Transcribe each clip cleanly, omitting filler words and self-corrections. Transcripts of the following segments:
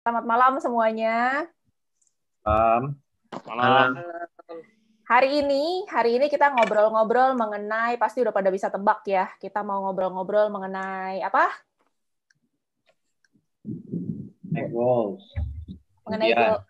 Selamat malam semuanya. Malam. Hari ini kita ngobrol-ngobrol mengenai, pasti udah pada bisa tebak ya, kita mau ngobrol-ngobrol mengenai apa? Goals. Mengenai goal.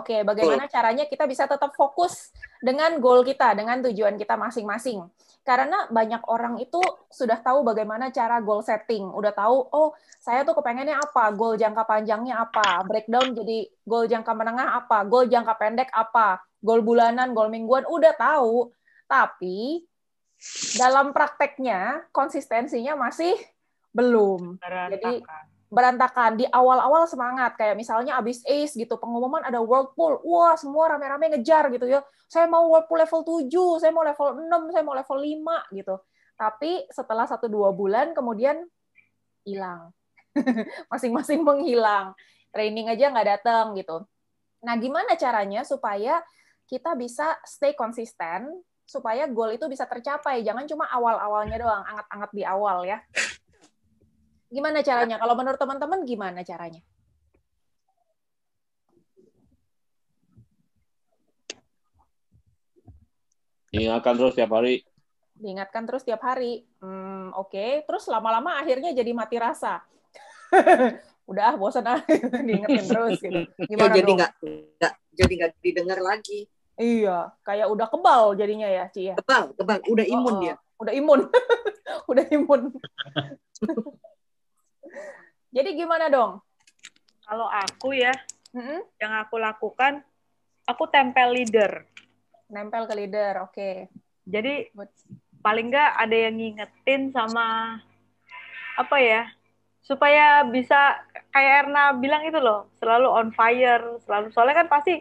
Oke, bagaimana caranya kita bisa tetap fokus dengan goal kita, dengan tujuan kita masing-masing. Karena banyak orang itu sudah tahu bagaimana cara goal setting, udah tahu, oh saya tuh kepengennya apa, goal jangka panjangnya apa, breakdown jadi goal jangka menengah apa, goal jangka pendek apa, goal bulanan, goal mingguan, udah tahu. Tapi dalam prakteknya konsistensinya masih belum. Jadi berantakan. Di awal-awal semangat, kayak misalnya abis ACE gitu, pengumuman ada World Pool, wah semua rame-rame ngejar gitu ya, saya mau World Pool level 7, saya mau level 6, saya mau level 5 gitu. Tapi setelah 1-2 bulan kemudian hilang. Masing-masing menghilang. Training aja nggak datang gitu. Nah, gimana caranya supaya kita bisa stay konsisten, supaya goal itu bisa tercapai. Jangan cuma awal-awalnya doang, anget-anget di awal ya. Gimana caranya? Kalau menurut teman-teman gimana caranya? Diingatkan terus tiap hari. Diingatkan terus tiap hari. Oke. Terus lama-lama akhirnya jadi mati rasa. Udah bosan diingetin terus gitu. Gimana jadi dong? nggak didengar lagi. Iya, kayak udah kebal jadinya ya, Ci ya. Kebal, udah imun dia. Udah imun. Udah imun. Jadi gimana dong? Kalau aku ya, yang aku lakukan, aku tempel leader. Nempel ke leader, oke. Jadi paling nggak ada yang ngingetin sama apa ya, supaya bisa kayak Erna bilang itu loh, selalu on fire, selalu. Soalnya kan pasti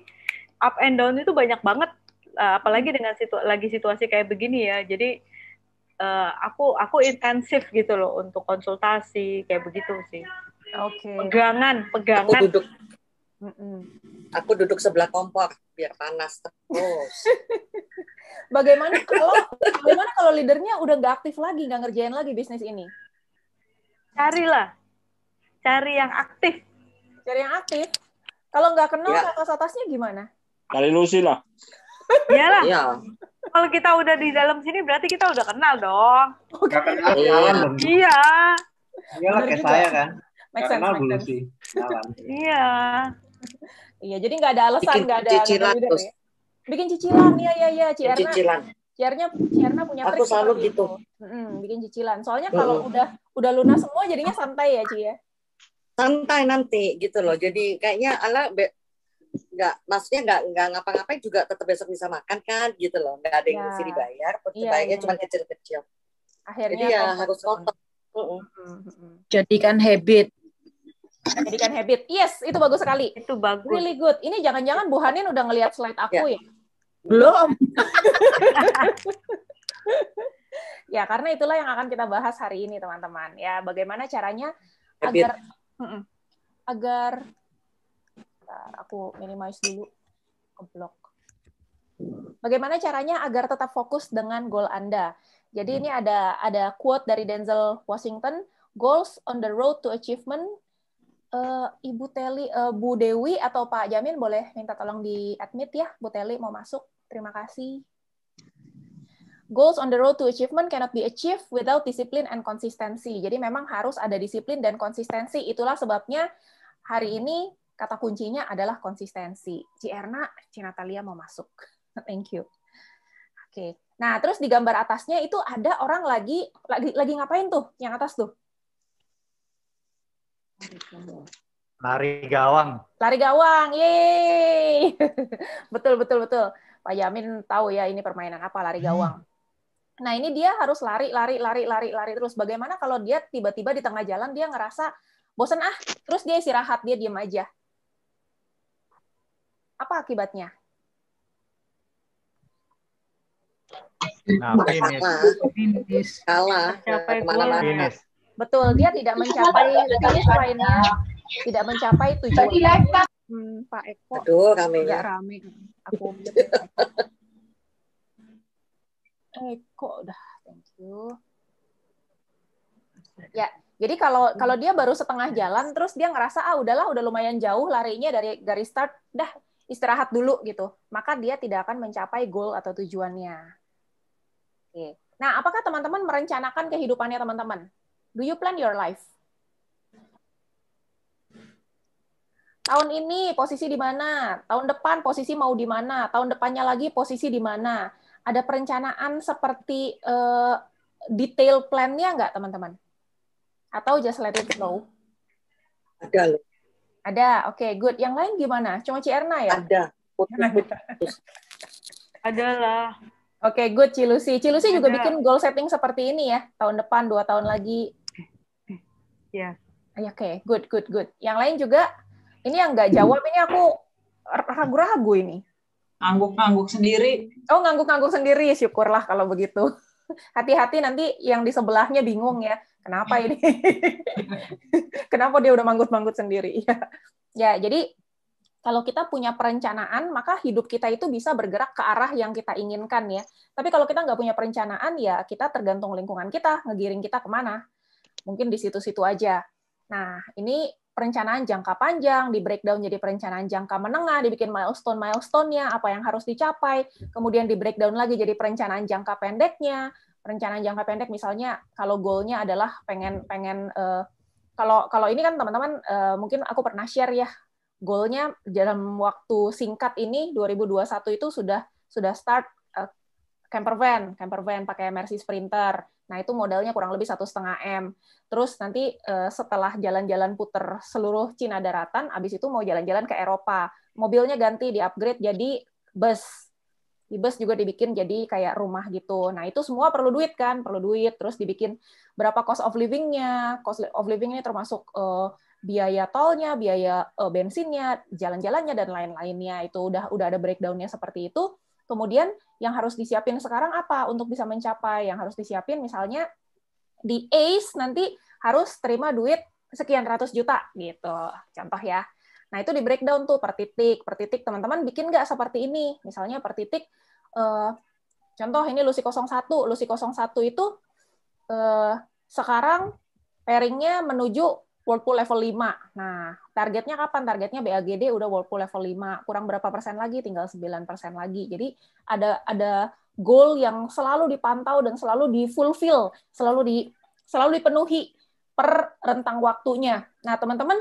up and down itu banyak banget, apalagi dengan situasi kayak begini ya. Jadi aku intensif gitu loh untuk konsultasi kayak begitu sih. Oke. Pegangan. Aku duduk sebelah kompor biar panas terus. Bagaimana kalau leadernya udah nggak aktif lagi, nggak ngerjain lagi bisnis ini? Cari yang aktif. Cari yang aktif. Kalau nggak kenal ke atas-atasnya gimana? Cari Lucy lah. Iyalah. Iya. Kalau kita udah di dalam sini berarti kita udah kenal dong. Nggak kenal kenalan dong. Iya. Iyalah kayak saya kan. Make Nggak kenal dulu sih. Iya. Iya, jadi nggak ada alasan, nggak ada cicilan leader terus. Ya. Bikin cicilan, iya, Cierna. Cicilan. Cierna punya trik. Aku selalu gitu. Bikin cicilan. Soalnya kalau udah lunas semua jadinya santai ya, Ci ya. Santai nanti gitu loh. Jadi kayaknya maksudnya nggak ngapa-ngapain juga tetap besok bisa makan kan gitu loh. Nggak ada yang mesti dibayar, bayarnya cuma kecil-kecil. Akhirnya jadi ya harus ngotot. Jadikan habit. Yes, itu bagus sekali. Itu bagus. Really good. Ini jangan-jangan Bu Hanin udah ngelihat slide aku ya? Belum. Ya, karena itulah yang akan kita bahas hari ini, teman-teman. Ya, bagaimana caranya agar aku minimize dulu ke blok. Bagaimana caranya agar tetap fokus dengan goal Anda? Jadi ini ada quote dari Denzel Washington, goals on the road to achievement. Ibu Teli, Bu Dewi atau Pak Jamin boleh minta tolong di admit ya, Bu Teli mau masuk. Terima kasih. Goals on the road to achievement cannot be achieved without discipline and consistency. Jadi memang harus ada disiplin dan konsistensi. Itulah sebabnya hari ini kata kuncinya adalah konsistensi. Ci Erna, Ci Natalia mau masuk. Thank you. Oke. Nah, terus di gambar atasnya itu ada orang lagi ngapain tuh? Yang atas tuh? Lari gawang. Yeay. Betul. Pak Jamin tahu ya ini permainan apa, lari gawang. Nah, ini dia harus lari terus. Bagaimana kalau dia tiba-tiba di tengah jalan dia ngerasa bosan terus dia istirahat, dia diam aja. Apa akibatnya? Nah, finish. Kalah. Finish. Betul, dia tidak mencapai finish line-nya, tidak mencapai tujuan. Pak Eko. Aduh, rame. Ya, rame. Aku Eko udah, thank you. Ya, Jadi kalau dia baru setengah jalan, terus dia ngerasa udahlah, udah lumayan jauh larinya dari garis start, dah istirahat dulu gitu, maka dia tidak akan mencapai goal atau tujuannya. Oke. Nah, apakah teman-teman merencanakan kehidupannya teman-teman? Do you plan your life? Tahun ini posisi di mana? Tahun depan posisi mau di mana? Tahun depannya lagi posisi di mana? Ada perencanaan seperti detail plan-nya nggak, teman-teman? Atau just let it flow? Ada loh. Ada, oke, good. Yang lain gimana? Cuma Ci Erna ya? Ada. Putus. Ada lah. Oke, good, Cilusi. Cilusi juga Ada. bikin goal setting seperti ini ya? Tahun depan, 2 tahun lagi. Ya. Oke, good. Yang lain juga, ini yang nggak jawab, ini aku ragu-ragu ini. Ngangguk-ngangguk sendiri. Oh, ngangguk-ngangguk sendiri, syukurlah kalau begitu. Hati-hati nanti yang di sebelahnya bingung ya. Kenapa ini? Kenapa dia udah manggut-manggut sendiri? Ya, jadi kalau kita punya perencanaan, maka hidup kita itu bisa bergerak ke arah yang kita inginkan ya. Tapi kalau kita nggak punya perencanaan, ya kita tergantung lingkungan kita, ngegiring kita kemana. Mungkin di situ-situ aja. Nah, ini perencanaan jangka panjang, di breakdown jadi perencanaan jangka menengah, dibikin milestone-nya, apa yang harus dicapai, kemudian di breakdown lagi jadi perencanaan jangka pendeknya. Perencanaan jangka pendek misalnya kalau goalnya adalah pengen kalau ini kan teman-teman mungkin aku pernah share ya, goalnya dalam waktu singkat ini 2021 itu sudah start camper van pakai Mercy Sprinter. Nah itu modalnya kurang lebih 1,5 M. Terus nanti setelah jalan-jalan puter seluruh Cina daratan, abis itu mau jalan-jalan ke Eropa. Mobilnya ganti di upgrade jadi bus. Di bus juga dibikin jadi kayak rumah gitu. Nah, itu semua perlu duit kan? Perlu duit. Terus dibikin berapa cost of living-nya. Cost of living ini termasuk biaya tolnya, biaya bensinnya, jalan-jalannya, dan lain-lainnya. Itu udah ada breakdown-nya seperti itu. Kemudian yang harus disiapin sekarang apa untuk bisa mencapai? Yang harus disiapin misalnya di ACE nanti harus terima duit sekian ratus juta gitu. Contoh ya. Nah, itu di breakdown tuh per titik. Per titik teman-teman bikin nggak seperti ini? Misalnya per titik, contoh ini Lucy 01. Lucy 01 itu sekarang pairing-nya menuju Whirlpool level 5. Nah, targetnya kapan? Targetnya BAGD udah Whirlpool level 5. Kurang berapa persen lagi? Tinggal 9% lagi. Jadi ada goal yang selalu dipantau dan selalu di-fulfill, selalu dipenuhi per rentang waktunya. Nah, teman-teman,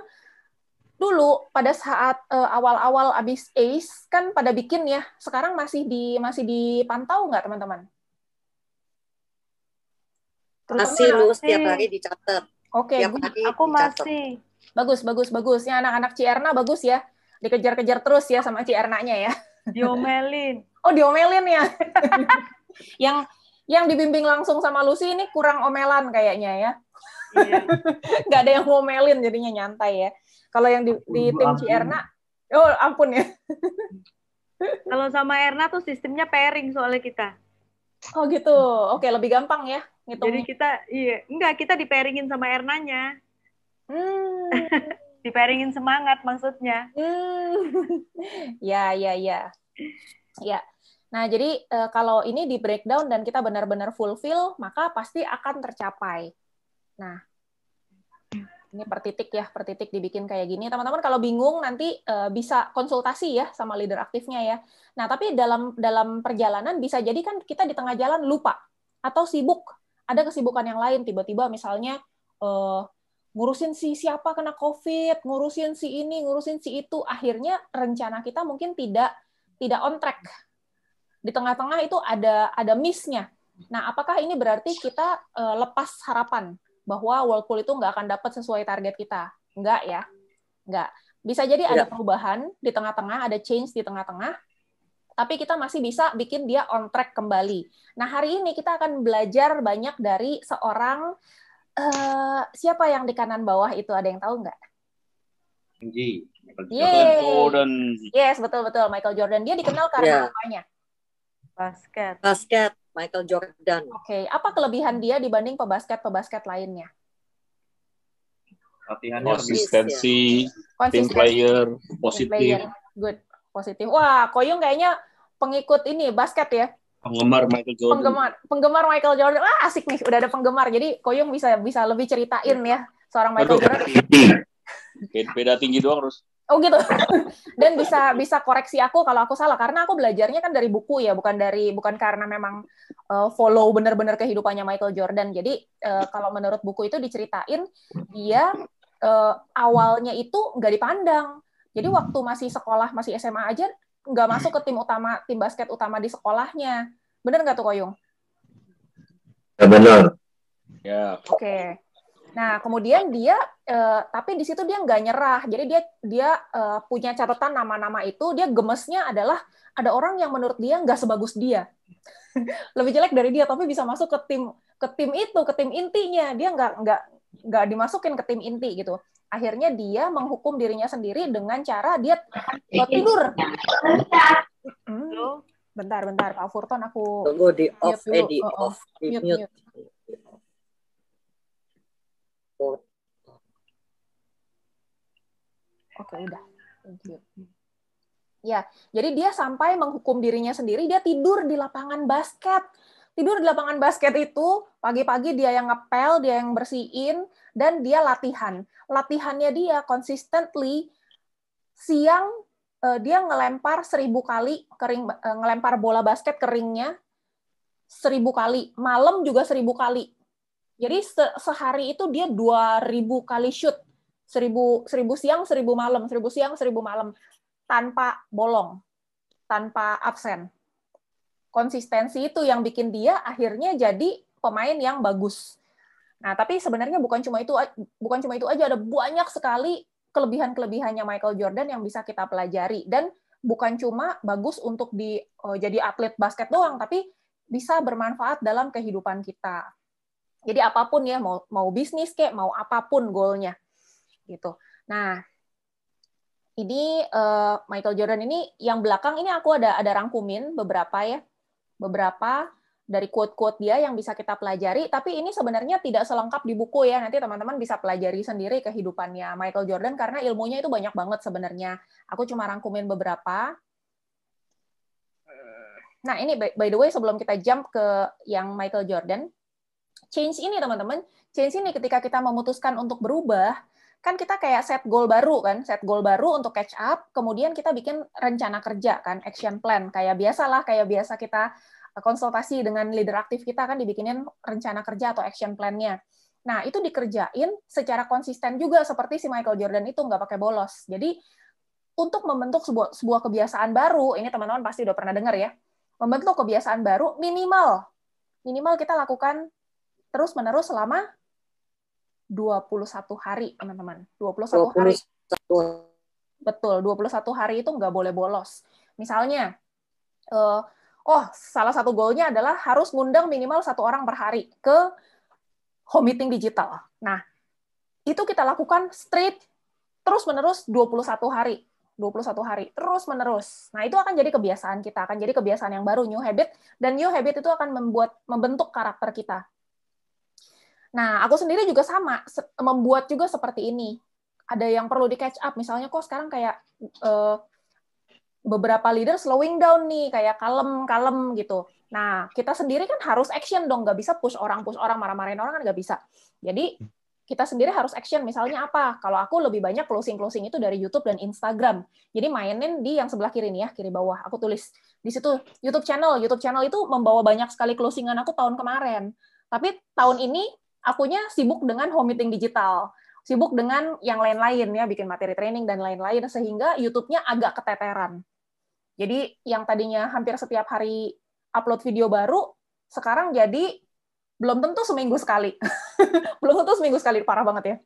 dulu pada saat awal-awal abis ACE kan pada bikin ya. Sekarang masih dipantau nggak teman-teman? Masih lu setiap hari dicatat. Oke, aku masih. Bagus. Ya anak-anak Cierna bagus ya. Dikejar-kejar terus ya sama Ciernanya ya. Diomelin. Oh, diomelin ya. yang dibimbing langsung sama Lucy ini kurang omelan kayaknya ya. Iya. Nggak ada yang ngomelin jadinya nyantai ya. Kalau yang di tim Cierna, oh ampun ya. Kalau sama Erna tuh sistemnya pairing soalnya kita. Oh gitu. Oke, lebih gampang ya ngitungnya. Jadi kita di-pairingin sama Ernanya. Di-pairingin semangat maksudnya. Ya. Nah, jadi kalau ini di breakdown dan kita benar-benar fulfill, maka pasti akan tercapai. Nah, ini per titik dibikin kayak gini. Teman-teman kalau bingung nanti bisa konsultasi ya sama leader aktifnya ya. Nah, tapi dalam perjalanan bisa jadi kan kita di tengah jalan lupa atau sibuk. Ada kesibukan yang lain, tiba-tiba misalnya ngurusin si siapa kena COVID, ngurusin si ini, ngurusin si itu. Akhirnya rencana kita mungkin tidak on track. Di tengah-tengah itu ada miss-nya. Nah, apakah ini berarti kita lepas harapan bahwa Whirlpool itu nggak akan dapat sesuai target kita? Enggak ya. Enggak. Bisa jadi ada perubahan di tengah-tengah, ada change di tengah-tengah, tapi kita masih bisa bikin dia on track kembali. Nah, hari ini kita akan belajar banyak dari seorang, siapa yang di kanan bawah itu, ada yang tahu nggak? Michael Jordan. Yes, betul. Michael Jordan. Dia dikenal karena apanya? Basket. Michael Jordan. Oke, apa kelebihan dia dibanding pebasket lainnya? Konsistensi, team player, positif. Good, positif. Wah, Koyung kayaknya pengikut ini basket ya. Penggemar Michael Jordan. Penggemar Michael Jordan. Asik nih, udah ada penggemar. Jadi Koyung bisa lebih ceritain ya seorang Michael Jordan. Beda tinggi doang terus. Oh gitu. Dan bisa koreksi aku kalau aku salah karena aku belajarnya kan dari buku ya, bukan karena memang follow benar-benar kehidupannya Michael Jordan. Jadi kalau menurut buku itu diceritain dia awalnya itu nggak dipandang. Jadi waktu masih sekolah, masih SMA aja nggak masuk ke tim basket utama di sekolahnya. Bener nggak tuh Koyung? Ya benar. Ya. Oke. Nah kemudian dia, tapi di situ dia nggak nyerah. Jadi dia punya catatan nama-nama itu. Dia gemesnya adalah ada orang yang menurut dia nggak sebagus dia, lebih jelek dari dia, tapi bisa masuk ke tim intinya. Dia nggak dimasukin ke tim inti gitu. Akhirnya dia menghukum dirinya sendiri dengan cara dia tidur. Bentar, Pak Furton, aku tunggu di off, mute. Oke, udah. Thank you. Ya, jadi dia sampai menghukum dirinya sendiri, dia tidur di lapangan basket. Tidur di lapangan basket itu, pagi-pagi dia yang ngepel, dia yang bersihin, dan dia latihan. Latihannya dia consistently, siang dia ngelempar 1000 kali, ngelempar bola basket keringnya 1000 kali, malam juga 1000 kali. Jadi sehari itu dia 2000 kali shoot, 1000 siang, 1000 malam, 1000 siang, 1000 malam, tanpa bolong, tanpa absen. Konsistensi itu yang bikin dia akhirnya jadi pemain yang bagus. Nah, tapi sebenarnya bukan cuma itu aja, ada banyak sekali kelebihan-kelebihannya Michael Jordan yang bisa kita pelajari, dan bukan cuma bagus untuk jadi atlet basket doang, tapi bisa bermanfaat dalam kehidupan kita. Jadi apapun ya, mau bisnis kayak mau apapun goalnya gitu. Nah, ini Michael Jordan ini yang belakang ini aku ada rangkumin beberapa dari quote-quote dia yang bisa kita pelajari, tapi ini sebenarnya tidak selengkap di buku ya. Nanti teman-teman bisa pelajari sendiri kehidupannya Michael Jordan karena ilmunya itu banyak banget sebenarnya. Aku cuma rangkumin beberapa. Nah, ini by the way sebelum kita jump ke yang Michael Jordan, change ini teman-teman, change ini ketika kita memutuskan untuk berubah, kan kita kayak set goal baru untuk catch up, kemudian kita bikin rencana kerja kan, action plan, kayak biasa kita konsultasi dengan leader aktif kita kan dibikinin rencana kerja atau action plan-nya. Nah, itu dikerjain secara konsisten juga seperti si Michael Jordan itu nggak pakai bolos. Jadi untuk membentuk sebuah kebiasaan baru, ini teman-teman pasti udah pernah dengar ya, membentuk kebiasaan baru minimal kita lakukan terus-menerus selama 21 hari, teman-teman. 21 hari. Betul, 21 hari itu nggak boleh bolos. Misalnya, salah satu goalnya adalah harus ngundang minimal 1 orang per hari ke home meeting digital. Nah, itu kita lakukan straight, terus-menerus 21 hari. 21 hari, terus-menerus. Nah, itu akan jadi kebiasaan kita, akan jadi kebiasaan yang baru, new habit, dan new habit itu akan membentuk karakter kita. Nah, aku sendiri juga sama, membuat juga seperti ini. Ada yang perlu di catch up, misalnya kok sekarang kayak beberapa leader slowing down nih, kayak kalem gitu. Nah, kita sendiri kan harus action dong, nggak bisa push orang, marah-marahin orang kan nggak bisa. Jadi, kita sendiri harus action, misalnya apa? Kalau aku lebih banyak closing itu dari YouTube dan Instagram. Jadi mainin di yang sebelah kiri nih ya, kiri bawah. Aku tulis di situ YouTube channel itu membawa banyak sekali closingan aku tahun kemarin. Tapi tahun ini akunya sibuk dengan home meeting digital, sibuk dengan yang lain-lain ya, bikin materi training dan lain-lain, sehingga YouTube-nya agak keteteran. Jadi yang tadinya hampir setiap hari upload video baru, sekarang jadi belum tentu seminggu sekali. Belum tentu seminggu sekali, parah banget ya.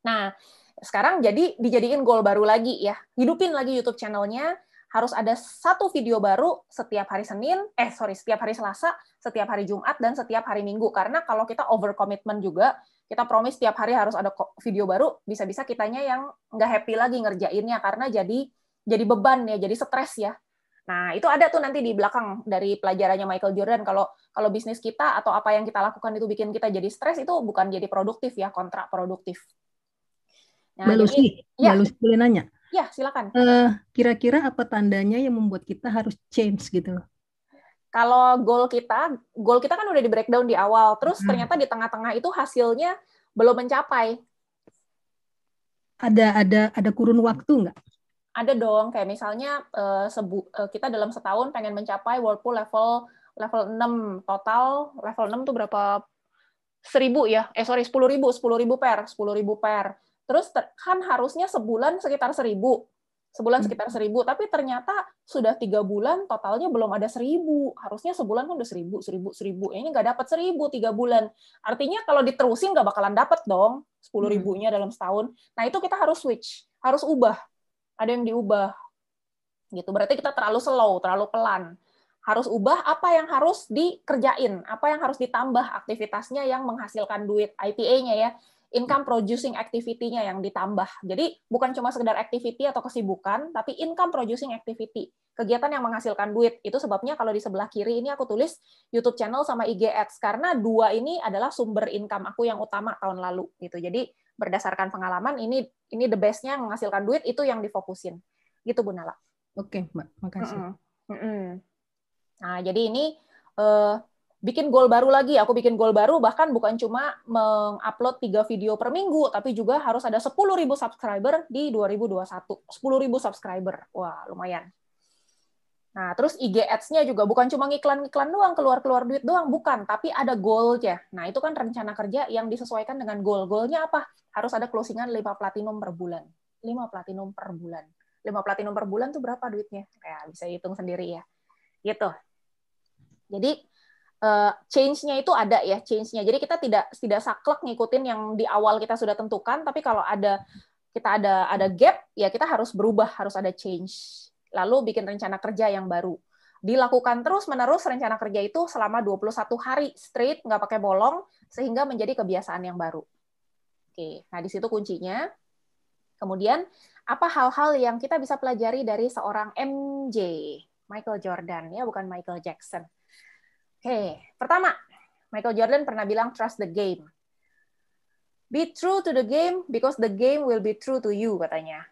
Nah, sekarang jadi dijadiin goal baru lagi ya. Hidupin lagi YouTube channel-nya, harus ada 1 video baru setiap hari setiap hari Selasa, setiap hari Jumat, dan setiap hari Minggu. Karena kalau kita over commitment juga, kita promise setiap hari harus ada video baru, bisa-bisa kitanya yang nggak happy lagi ngerjainnya, karena jadi beban ya, jadi stres ya. Nah, itu ada tuh nanti di belakang dari pelajarannya Michael Jordan, kalau bisnis kita atau apa yang kita lakukan itu bikin kita jadi stres, itu bukan jadi produktif ya, kontraproduktif. Nah, Mbak Lucy, boleh nanya? Ya, silakan. Kira-kira apa tandanya yang membuat kita harus change gitu? Kalau goal kita kan udah di breakdown di awal, terus ternyata di tengah-tengah itu hasilnya belum mencapai. Ada kurun waktu nggak? Ada dong, kayak misalnya kita dalam setahun pengen mencapai Whirlpool level 6, total level 6 tuh berapa? 1000 ya? 10.000 per. Terus kan harusnya sebulan sekitar 1000. Tapi ternyata sudah 3 bulan totalnya belum ada 1000. Harusnya sebulan kan udah 1000. Ini nggak dapat 1000 3 bulan. Artinya kalau diterusin nggak bakalan dapat dong 10.000-nya dalam setahun. Nah itu kita harus switch, harus ubah. Ada yang diubah. Gitu. Berarti kita terlalu slow, terlalu pelan. Harus ubah apa yang harus dikerjain, apa yang harus ditambah aktivitasnya yang menghasilkan duit, IPA-nya ya. Income producing activity-nya yang ditambah. Jadi bukan cuma sekedar activity atau kesibukan, tapi income producing activity. Kegiatan yang menghasilkan duit. Itu sebabnya kalau di sebelah kiri ini aku tulis YouTube channel sama IG Ads. Karena dua ini adalah sumber income aku yang utama tahun lalu. Gitu. Jadi berdasarkan pengalaman, ini the best-nya menghasilkan duit, itu yang difokusin. Gitu, Bu Nala. Oke, Mbak. Makasih. Nah, jadi ini bikin goal baru lagi. Aku bikin goal baru, bahkan bukan cuma mengupload 3 video per minggu, tapi juga harus ada 10.000 subscriber di 2021. 10.000 subscriber. Wah, lumayan. Nah, terus IG Ads-nya juga bukan cuma ngiklan-ngiklan doang, keluar-keluar duit doang, bukan. Tapi ada goal-nya. Nah, itu kan rencana kerja yang disesuaikan dengan goal. Goal-nya apa? Harus ada closingan 5 platinum per bulan. 5 platinum per bulan. 5 platinum per bulan tuh berapa duitnya? Ya, bisa hitung sendiri ya. Gitu. Jadi, change-nya itu ada ya, change-nya. Jadi kita tidak saklek ngikutin yang di awal kita sudah tentukan, tapi kalau kita ada gap, ya kita harus berubah, harus ada change. Lalu bikin rencana kerja yang baru. Dilakukan terus-menerus rencana kerja itu selama 21 hari straight, nggak pakai bolong, sehingga menjadi kebiasaan yang baru. Oke, nah di situ kuncinya. Kemudian, apa hal-hal yang kita bisa pelajari dari seorang MJ, Michael Jordan, ya bukan Michael Jackson. Oke, pertama, Michael Jordan pernah bilang, trust the game. Be true to the game, because the game will be true to you, katanya.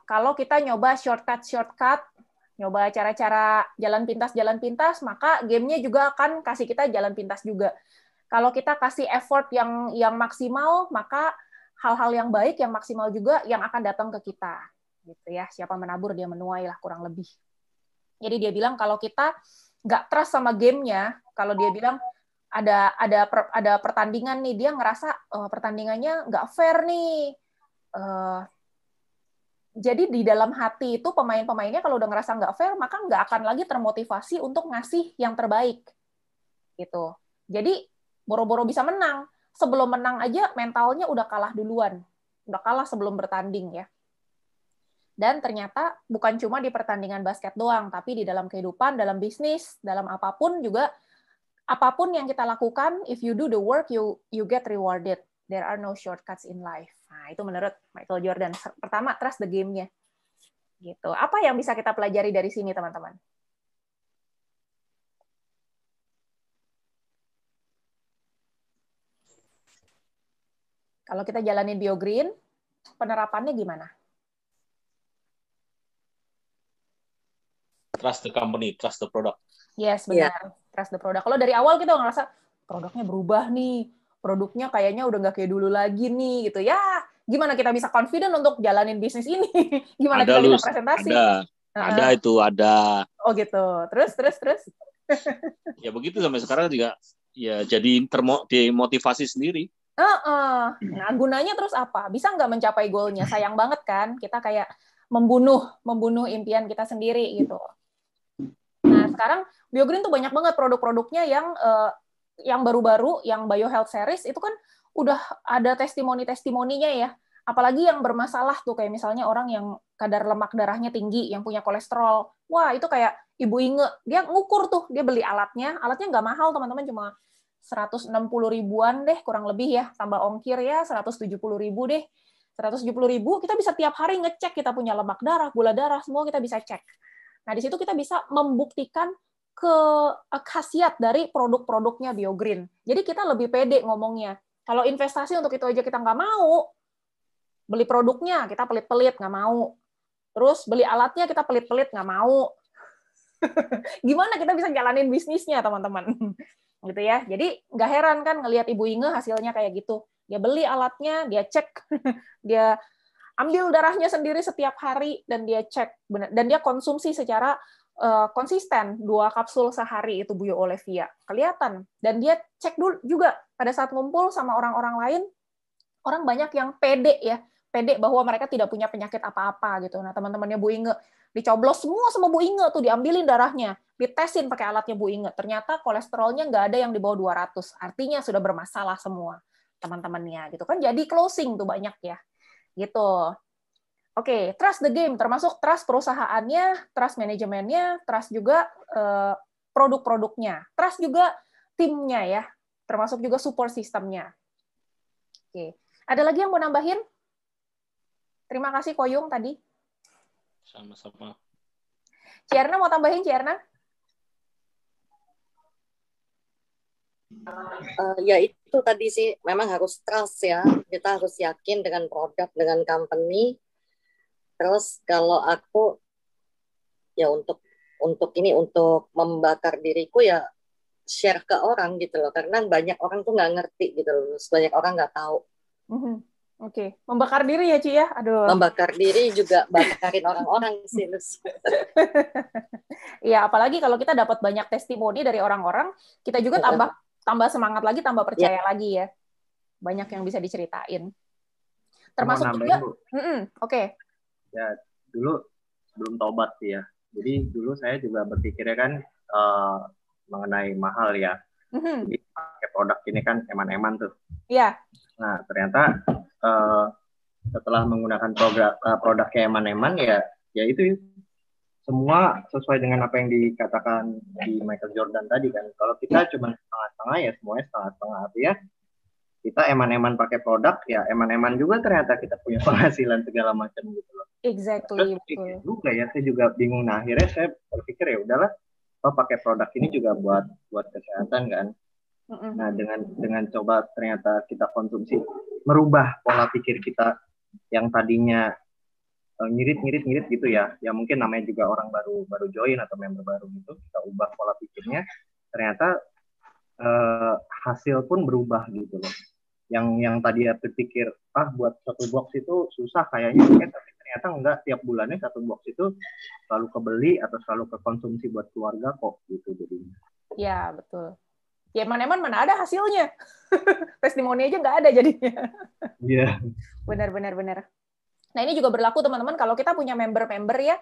Kalau kita nyoba shortcut, nyoba cara-cara jalan pintas, maka gamenya juga akan kasih kita jalan pintas juga. Kalau kita kasih effort yang maksimal, maka hal-hal yang baik, yang maksimal juga yang akan datang ke kita. Gitu ya, siapa menabur dia menuai lah, kurang lebih. Jadi dia bilang kalau kita nggak trust sama gamenya, kalau dia bilang ada pertandingan nih, dia ngerasa pertandingannya nggak fair nih. Jadi di dalam hati itu pemain-pemainnya kalau udah ngerasa nggak fair, maka nggak akan lagi termotivasi untuk ngasih yang terbaik. Gitu. Jadi boro-boro bisa menang. Sebelum menang aja mentalnya udah kalah duluan. Udah kalah sebelum bertanding ya. Dan ternyata bukan cuma di pertandingan basket doang, tapi di dalam kehidupan, dalam bisnis, dalam apapun juga, apapun yang kita lakukan, if you do the work, you get rewarded. There are no shortcuts in life. Nah, itu menurut Michael Jordan. Pertama, trust the game-nya. Gitu. Apa yang bisa kita pelajari dari sini, teman-teman? Kalau kita jalanin BioGreen, penerapannya gimana? Trust the company, trust the product. Yes, benar. Yeah. Trust the product. Kalau dari awal kita ngerasa produknya berubah nih, produknya kayaknya udah nggak kayak dulu lagi nih, gitu ya. Gimana kita bisa confident untuk jalanin bisnis ini? Gimana kita bisa presentasi? Ada itu, ada. Oh gitu. Terus. Ya begitu sampai sekarang juga ya jadi demotivasi sendiri. Nah, gunanya terus apa? Bisa nggak mencapai goalnya? Sayang banget kan? Kita kayak membunuh impian kita sendiri gitu. Nah, sekarang BioGreen tuh banyak banget produk-produknya yang baru-baru, yang BioHealth Series itu kan udah ada testimoni-testimoninya ya. Apalagi yang bermasalah tuh, kayak misalnya orang yang kadar lemak darahnya tinggi, yang punya kolesterol. Wah, itu kayak Ibu Inge, dia ngukur tuh, dia beli alatnya nggak mahal teman-teman, cuma 160 ribuan deh, kurang lebih ya, tambah ongkir ya, 170 ribu deh. 170 ribu, kita bisa tiap hari ngecek kita punya lemak darah, gula darah, semua kita bisa cek. Nah, di situ kita bisa membuktikan khasiat dari produk-produknya BioGreen. Jadi kita lebih pede ngomongnya. Kalau investasi untuk itu aja kita nggak mau, beli produknya kita pelit-pelit, nggak mau. Terus beli alatnya kita pelit-pelit, nggak mau. Gimana kita bisa jalanin bisnisnya, teman-teman? Gitu ya. Jadi nggak heran kan ngelihat Ibu Inge hasilnya kayak gitu. Dia beli alatnya, dia cek, dia ambil darahnya sendiri setiap hari, dan dia cek, dan dia konsumsi secara konsisten 2 kapsul sehari itu Buyo Olivia. Kelihatan. Dan dia cek dulu juga pada saat ngumpul sama orang-orang lain, orang banyak yang pede ya, pede bahwa mereka tidak punya penyakit apa-apa gitu. Nah, teman-temannya Bu Inge dicoblos semua sama Bu Inge tuh, diambilin darahnya, ditesin pakai alatnya Bu Inge. Ternyata kolesterolnya nggak ada yang di bawah 200. Artinya sudah bermasalah semua teman-temannya gitu kan. Jadi closing tuh banyak ya. Gitu. Oke, trust the game, termasuk trust perusahaannya, trust manajemennya, trust juga produk-produknya, trust juga timnya ya, termasuk juga support sistemnya. Oke, ada lagi yang mau nambahin? Terima kasih Koyung tadi. Sama-sama. Cierna mau tambahin, Cierna? Ya itu tadi sih, memang harus trust ya, kita harus yakin dengan produk, dengan company. Terus kalau aku ya untuk ini, untuk membakar diriku ya share ke orang gitu loh, karena banyak orang tuh nggak ngerti gitu loh, banyak orang nggak tahu. Oke. Membakar diri ya Ci ya, aduh. Membakar diri juga bakarin orang-orang sih. Iya, apalagi kalau kita dapat banyak testimoni dari orang-orang, kita juga tambah semangat lagi, tambah percaya lagi ya. Banyak yang bisa diceritain. Termasuk juga. Oke. Ya, dulu sebelum tobat sih ya. Jadi dulu saya juga berpikirnya kan mengenai mahal ya. Jadi pakai produk ini kan eman-eman tuh. Iya. Nah, ternyata setelah menggunakan produk kayak eman-eman ya itu semua sesuai dengan apa yang dikatakan di Michael Jordan tadi kan. Kalau kita cuma setengah-setengah ya semuanya setengah-setengah, artinya kita eman-eman pakai produk ya eman-eman juga ternyata kita punya penghasilan segala macam gitu loh. Exactly. Terus juga ya saya juga bingung. Nah akhirnya saya berpikir ya udahlah, pakai produk ini juga buat kesehatan kan. Nah dengan coba ternyata kita konsumsi, merubah pola pikir kita yang tadinya ngirit gitu ya mungkin namanya juga orang baru join atau member baru gitu, kita ubah pola pikirnya, ternyata hasil pun berubah gitu loh. Yang tadi aku pikir buat satu box itu susah kayaknya, tapi ternyata enggak, tiap bulannya satu box itu selalu kebeli atau selalu kekonsumsi buat keluarga kok gitu jadinya. Ya betul. Ya eman-eman mana ada hasilnya. Testimoni aja nggak ada jadinya. Iya. Benar. Nah ini juga berlaku teman-teman kalau kita punya member-member ya.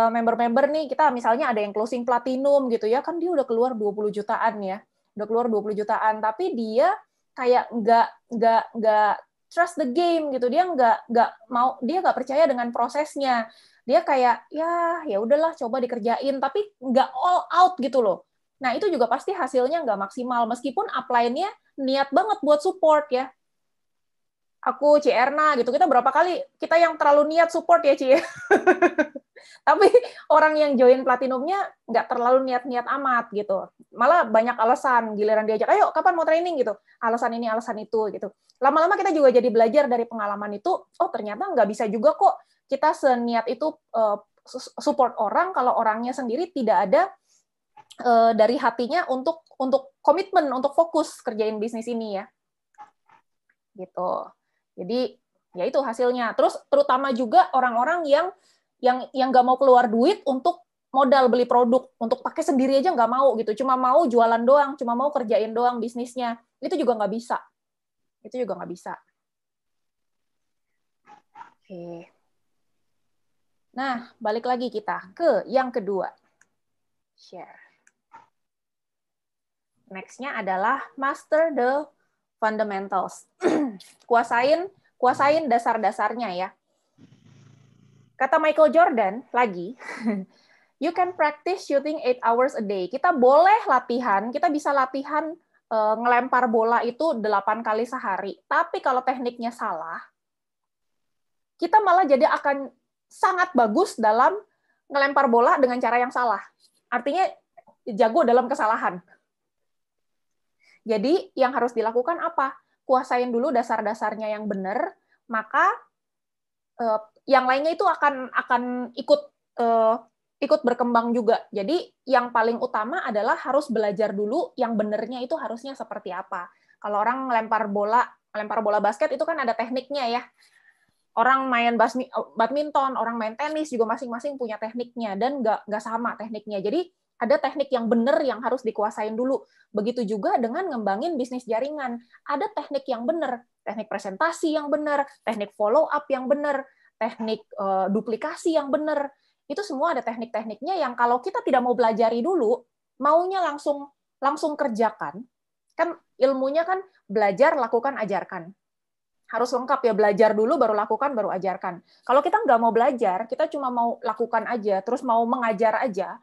Member-member nih, kita misalnya ada yang closing platinum gitu ya, kan dia udah keluar 20 jutaan ya. Udah keluar 20 jutaan, tapi dia kayak nggak trust the game gitu. Dia nggak percaya dengan prosesnya. Dia kayak ya udahlah coba dikerjain, tapi nggak all out gitu loh. Nah, itu juga pasti hasilnya nggak maksimal, meskipun upline-nya niat banget buat support ya. Aku, Cierna, gitu, kita berapa kali, kita yang terlalu niat support ya, Ci. Tapi orang yang join platinumnya nggak terlalu niat-niat amat, gitu. Malah banyak alasan, giliran diajak, ayo, kapan mau training, gitu. Alasan ini, alasan itu, gitu. Lama-lama kita juga jadi belajar dari pengalaman itu, oh ternyata nggak bisa juga kok kita seniat itu support orang, kalau orangnya sendiri tidak ada dari hatinya untuk komitmen, untuk fokus kerjain bisnis ini ya, gitu. Jadi ya itu hasilnya. Terus terutama juga orang-orang yang nggak mau keluar duit untuk modal beli produk, untuk pakai sendiri aja nggak mau gitu, cuma mau jualan doang, cuma mau kerjain doang bisnisnya, itu juga nggak bisa. Itu juga nggak bisa. Oke. Nah, balik lagi kita ke yang kedua. Share. Next-nya adalah master the fundamentals. Kuasain dasar-dasarnya ya. Kata Michael Jordan lagi, you can practice shooting 8 hours a day. Kita boleh latihan, kita bisa latihan ngelempar bola itu 8 kali sehari. Tapi kalau tekniknya salah, kita malah jadi akan sangat bagus dalam ngelempar bola dengan cara yang salah. Artinya jago dalam kesalahan. Jadi yang harus dilakukan apa? Kuasain dulu dasar-dasarnya yang benar, maka yang lainnya itu akan ikut ikut berkembang juga. Jadi yang paling utama adalah harus belajar dulu yang benernya itu harusnya seperti apa. Kalau orang lempar bola basket itu kan ada tekniknya ya. Orang main badminton, orang main tenis juga masing-masing punya tekniknya dan nggak sama tekniknya. Jadi ada teknik yang benar yang harus dikuasain dulu. Begitu juga dengan ngembangin bisnis jaringan. Ada teknik yang benar, teknik presentasi yang benar, teknik follow up yang benar, teknik duplikasi yang benar. Itu semua ada teknik-tekniknya yang kalau kita tidak mau belajari dulu, maunya langsung kerjakan. Kan ilmunya kan belajar, lakukan, ajarkan. Harus lengkap ya, belajar dulu, baru lakukan, baru ajarkan. Kalau kita nggak mau belajar, kita cuma mau lakukan aja, terus mau mengajar aja,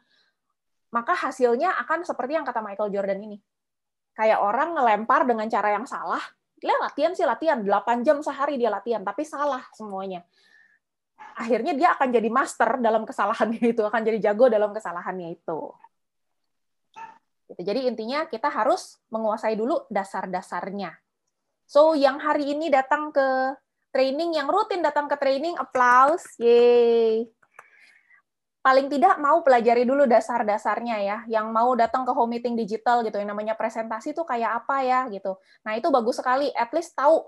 maka hasilnya akan seperti yang kata Michael Jordan ini. Kayak orang ngelempar dengan cara yang salah, dia latihan, 8 jam sehari dia latihan, tapi salah semuanya. Akhirnya dia akan jadi master dalam kesalahannya itu, akan jadi jago dalam kesalahannya itu. Jadi intinya kita harus menguasai dulu dasar-dasarnya. So, yang hari ini datang ke training, yang rutin datang ke training, applause, yeay. Paling tidak mau pelajari dulu dasar-dasarnya ya, yang mau datang ke home meeting digital gitu, yang namanya presentasi itu kayak apa ya gitu. Nah itu bagus sekali, at least tahu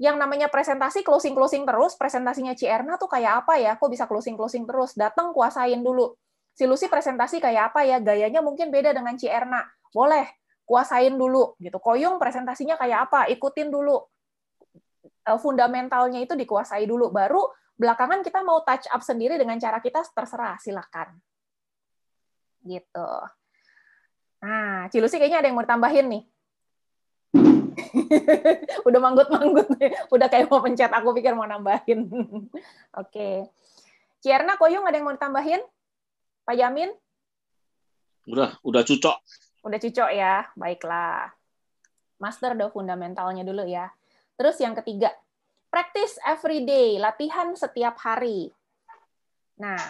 yang namanya presentasi closing terus, presentasinya Ci Erna tuh kayak apa ya, kok bisa closing terus, datang kuasain dulu. Si Lucy presentasi kayak apa ya, gayanya mungkin beda dengan Ci Erna, boleh kuasain dulu gitu. Koyung presentasinya kayak apa, ikutin dulu. Fundamentalnya itu dikuasai dulu, baru belakangan kita mau touch up sendiri dengan cara kita, terserah, silakan. Gitu. Nah, Ci Lucy kayaknya ada yang mau tambahin nih. Udah manggut-manggut nih. Udah kayak mau pencet, aku pikir mau nambahin. Oke. Ci Erna, Koyung ada yang mau ditambahin? Pak Yamin? Udah cucok. Udah cucok ya, baiklah. Master the fundamentalnya dulu ya. Terus yang ketiga, practice every day, latihan setiap hari. Nah,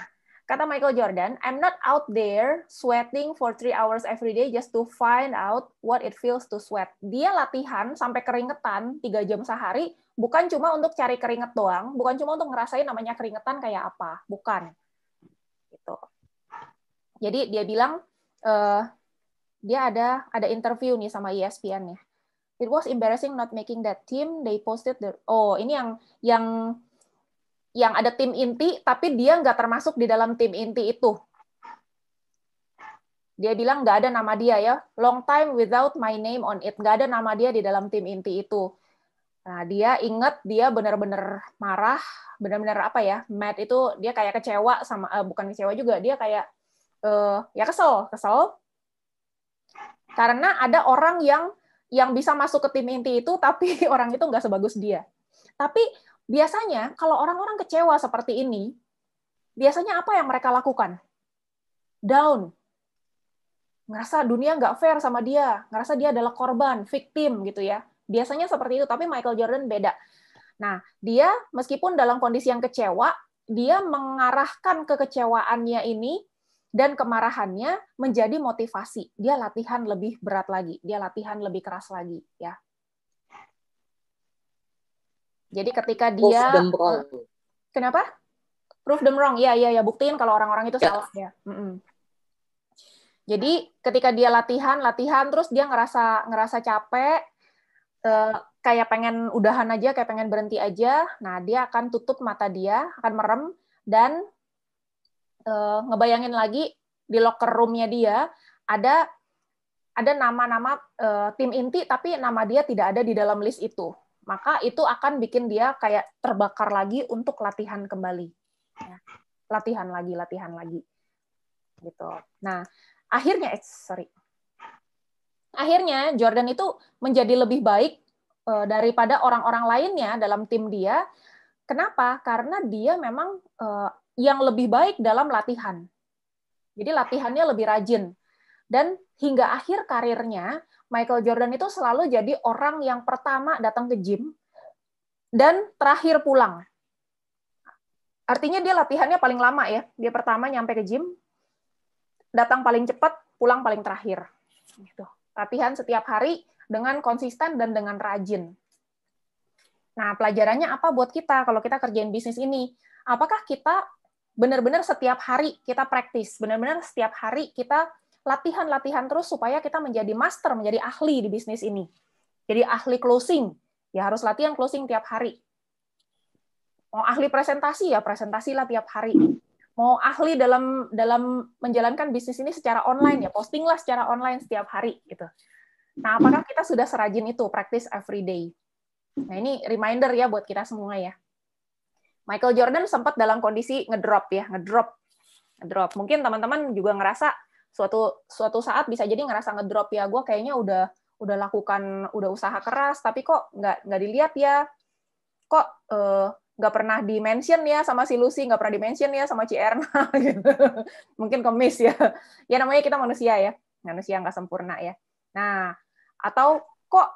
kata Michael Jordan, I'm not out there sweating for 3 hours every day just to find out what it feels to sweat. Dia latihan sampai keringetan 3 jam sehari, bukan cuma untuk cari keringet doang, bukan cuma untuk ngerasain namanya keringetan kayak apa, bukan. Gitu. Jadi dia bilang, dia ada interview nih sama ESPN ya. It was embarrassing not making that team. They posted ini yang ada tim inti, tapi dia nggak termasuk di dalam tim inti itu. Dia bilang nggak ada nama dia ya. Long time without my name on it. Nggak ada nama dia di dalam tim inti itu. Nah, dia inget, dia benar-benar marah, benar-benar apa ya? Mad itu dia kayak kecewa sama, bukan kecewa juga, dia kayak ya kesel. Karena ada orang yang bisa masuk ke tim inti itu, tapi orang itu nggak sebagus dia. Tapi biasanya kalau orang-orang kecewa seperti ini, biasanya apa yang mereka lakukan? Down. Ngerasa dunia nggak fair sama dia, ngerasa dia adalah korban, victim gitu ya. Biasanya seperti itu, tapi Michael Jordan beda. Nah, dia meskipun dalam kondisi yang kecewa, dia mengarahkan kekecewaannya ini dan kemarahannya menjadi motivasi. Dia latihan lebih berat lagi, dia latihan lebih keras lagi, ya. Jadi ketika dia kenapa? Prove them wrong. Ya, buktiin kalau orang-orang itu salah ya. Jadi ketika dia latihan terus dia ngerasa capek, kayak pengen udahan aja, kayak pengen berhenti aja. Nah, dia akan tutup mata dia, akan merem dan ngebayangin lagi di locker room-nya dia ada nama-nama tim inti, tapi nama dia tidak ada di dalam list itu. Maka itu akan bikin dia kayak terbakar lagi untuk latihan kembali. Ya. Latihan lagi. Gitu. Nah, akhirnya Jordan itu menjadi lebih baik daripada orang-orang lainnya dalam tim dia. Kenapa? Karena dia memang yang lebih baik dalam latihan. Jadi latihannya lebih rajin. Dan hingga akhir karirnya, Michael Jordan itu selalu jadi orang yang pertama datang ke gym dan terakhir pulang. Artinya dia latihannya paling lama ya. Dia pertama nyampe ke gym, datang paling cepat, pulang paling terakhir. Gitu. Latihan setiap hari dengan konsisten dan dengan rajin. Nah, pelajarannya apa buat kita kalau kita kerjain bisnis ini? Apakah kita benar-benar setiap hari kita praktis, benar-benar setiap hari kita latihan terus supaya kita menjadi master, menjadi ahli di bisnis ini. Jadi ahli closing, ya harus latihan closing tiap hari. Mau ahli presentasi, ya presentasilah tiap hari. Mau ahli dalam menjalankan bisnis ini secara online, ya postinglah secara online setiap hari gitu. Nah, apakah kita sudah serajin itu, practice every day? Nah, ini reminder ya buat kita semua ya. Michael Jordan sempat dalam kondisi ngedrop. Mungkin teman-teman juga ngerasa suatu saat bisa jadi ngerasa ngedrop ya. Gue kayaknya udah usaha keras, tapi kok nggak dilihat ya. Kok nggak pernah di-mention ya sama si Lucy, nggak pernah di-mention ya sama Ci Erna. Gitu. Mungkin kemis ya. Ya namanya kita manusia ya. Manusia nggak sempurna ya. Nah, atau kok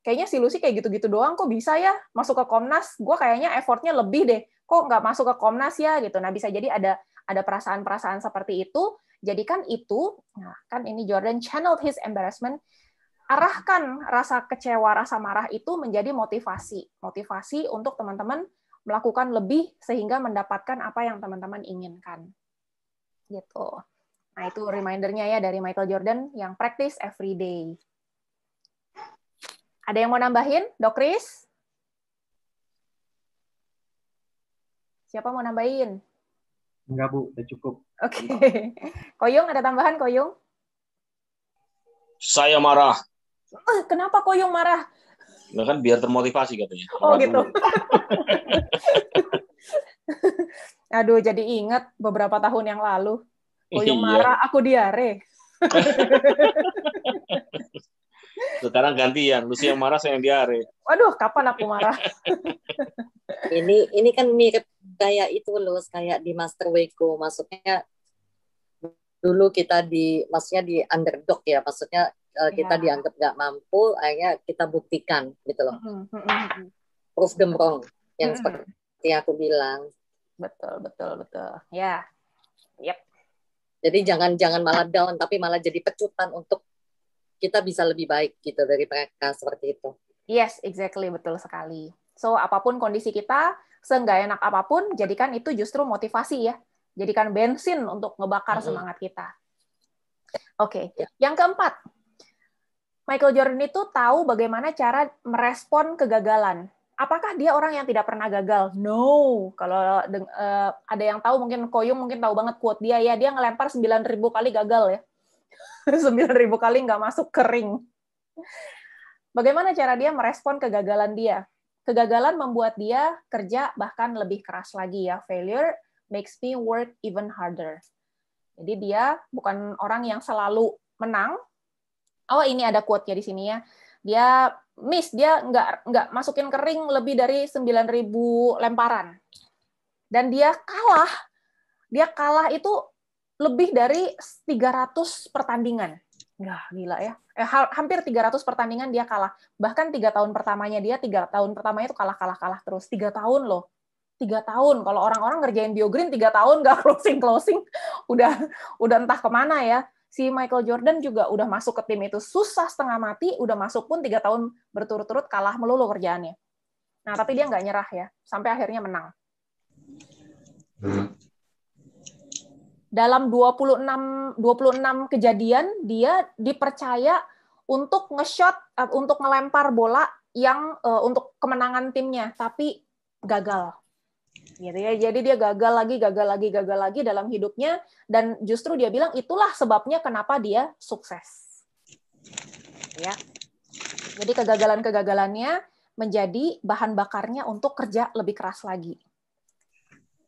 kayaknya si Lucy kayak gitu-gitu doang, kok bisa ya masuk ke Komnas? Gue kayaknya effortnya lebih deh, kok nggak masuk ke Komnas ya gitu. Nah bisa jadi ada perasaan-perasaan seperti itu. Jadikan itu, nah kan ini Jordan channeled his embarrassment, arahkan rasa kecewa, rasa marah itu menjadi motivasi untuk teman-teman melakukan lebih sehingga mendapatkan apa yang teman-teman inginkan. Gitu. Nah itu remindernya ya dari Michael Jordan yang practice every day. Ada yang mau nambahin? Dok Kris? Siapa mau nambahin? Enggak, Bu. Udah cukup. Oke. Koyung, ada tambahan, Koyung? Saya marah. Kenapa Koyung marah? Nah, kan biar termotivasi katanya. Oh, gitu. Aduh, jadi ingat beberapa tahun yang lalu. Koyung marah, aku diare. Sekarang gantian, Lucy yang marah, saya yang diare. Waduh, kapan aku marah? Ini kan mirip kayak itu loh, kayak di Master Wego. Maksudnya dulu kita maksudnya di underdog ya. Maksudnya kita dianggap nggak mampu, akhirnya kita buktikan gitu loh. Proof them wrong, yang seperti aku bilang. Betul. Ya. Yep. Jadi jangan malah down, tapi malah jadi pecutan untuk kita bisa lebih baik gitu dari mereka, seperti itu. Yes, exactly, betul sekali. So, apapun kondisi kita, seenggak enak apapun, jadikan itu justru motivasi ya. Jadikan bensin untuk ngebakar semangat kita. Oke. Yang keempat, Michael Jordan itu tahu bagaimana cara merespon kegagalan. Apakah dia orang yang tidak pernah gagal? No. Kalau ada yang tahu, mungkin Koyung mungkin tahu banget quote dia ya. Dia ngelempar 9.000 kali gagal ya. 9.000 kali nggak masuk ke ring. Bagaimana cara dia merespon kegagalan dia? Kegagalan membuat dia kerja bahkan lebih keras lagi ya. Failure makes me work even harder. Jadi dia bukan orang yang selalu menang. Oh, ini ada quote-nya di sini ya. Dia nggak masukin ke ring lebih dari 9.000 lemparan. Dan dia kalah. Dia kalah itu lebih dari 300 pertandingan. Nggak, gila ya. Hampir 300 pertandingan dia kalah. Bahkan 3 tahun pertamanya itu kalah terus. 3 tahun loh. 3 tahun. Kalau orang-orang ngerjain BioGreen 3 tahun nggak closing, udah entah kemana ya. Si Michael Jordan juga udah masuk ke tim itu susah setengah mati, udah masuk pun 3 tahun berturut-turut kalah melulu kerjaannya. Nah, tapi dia nggak nyerah ya. Sampai akhirnya menang. Dalam 26 kejadian dia dipercaya untuk nge-shot, untuk ngelempar bola yang untuk kemenangan timnya, tapi gagal. Gitu ya. Jadi dia gagal lagi dalam hidupnya, dan justru dia bilang itulah sebabnya kenapa dia sukses. Ya. Jadi kegagalan-kegagalannya menjadi bahan bakarnya untuk kerja lebih keras lagi.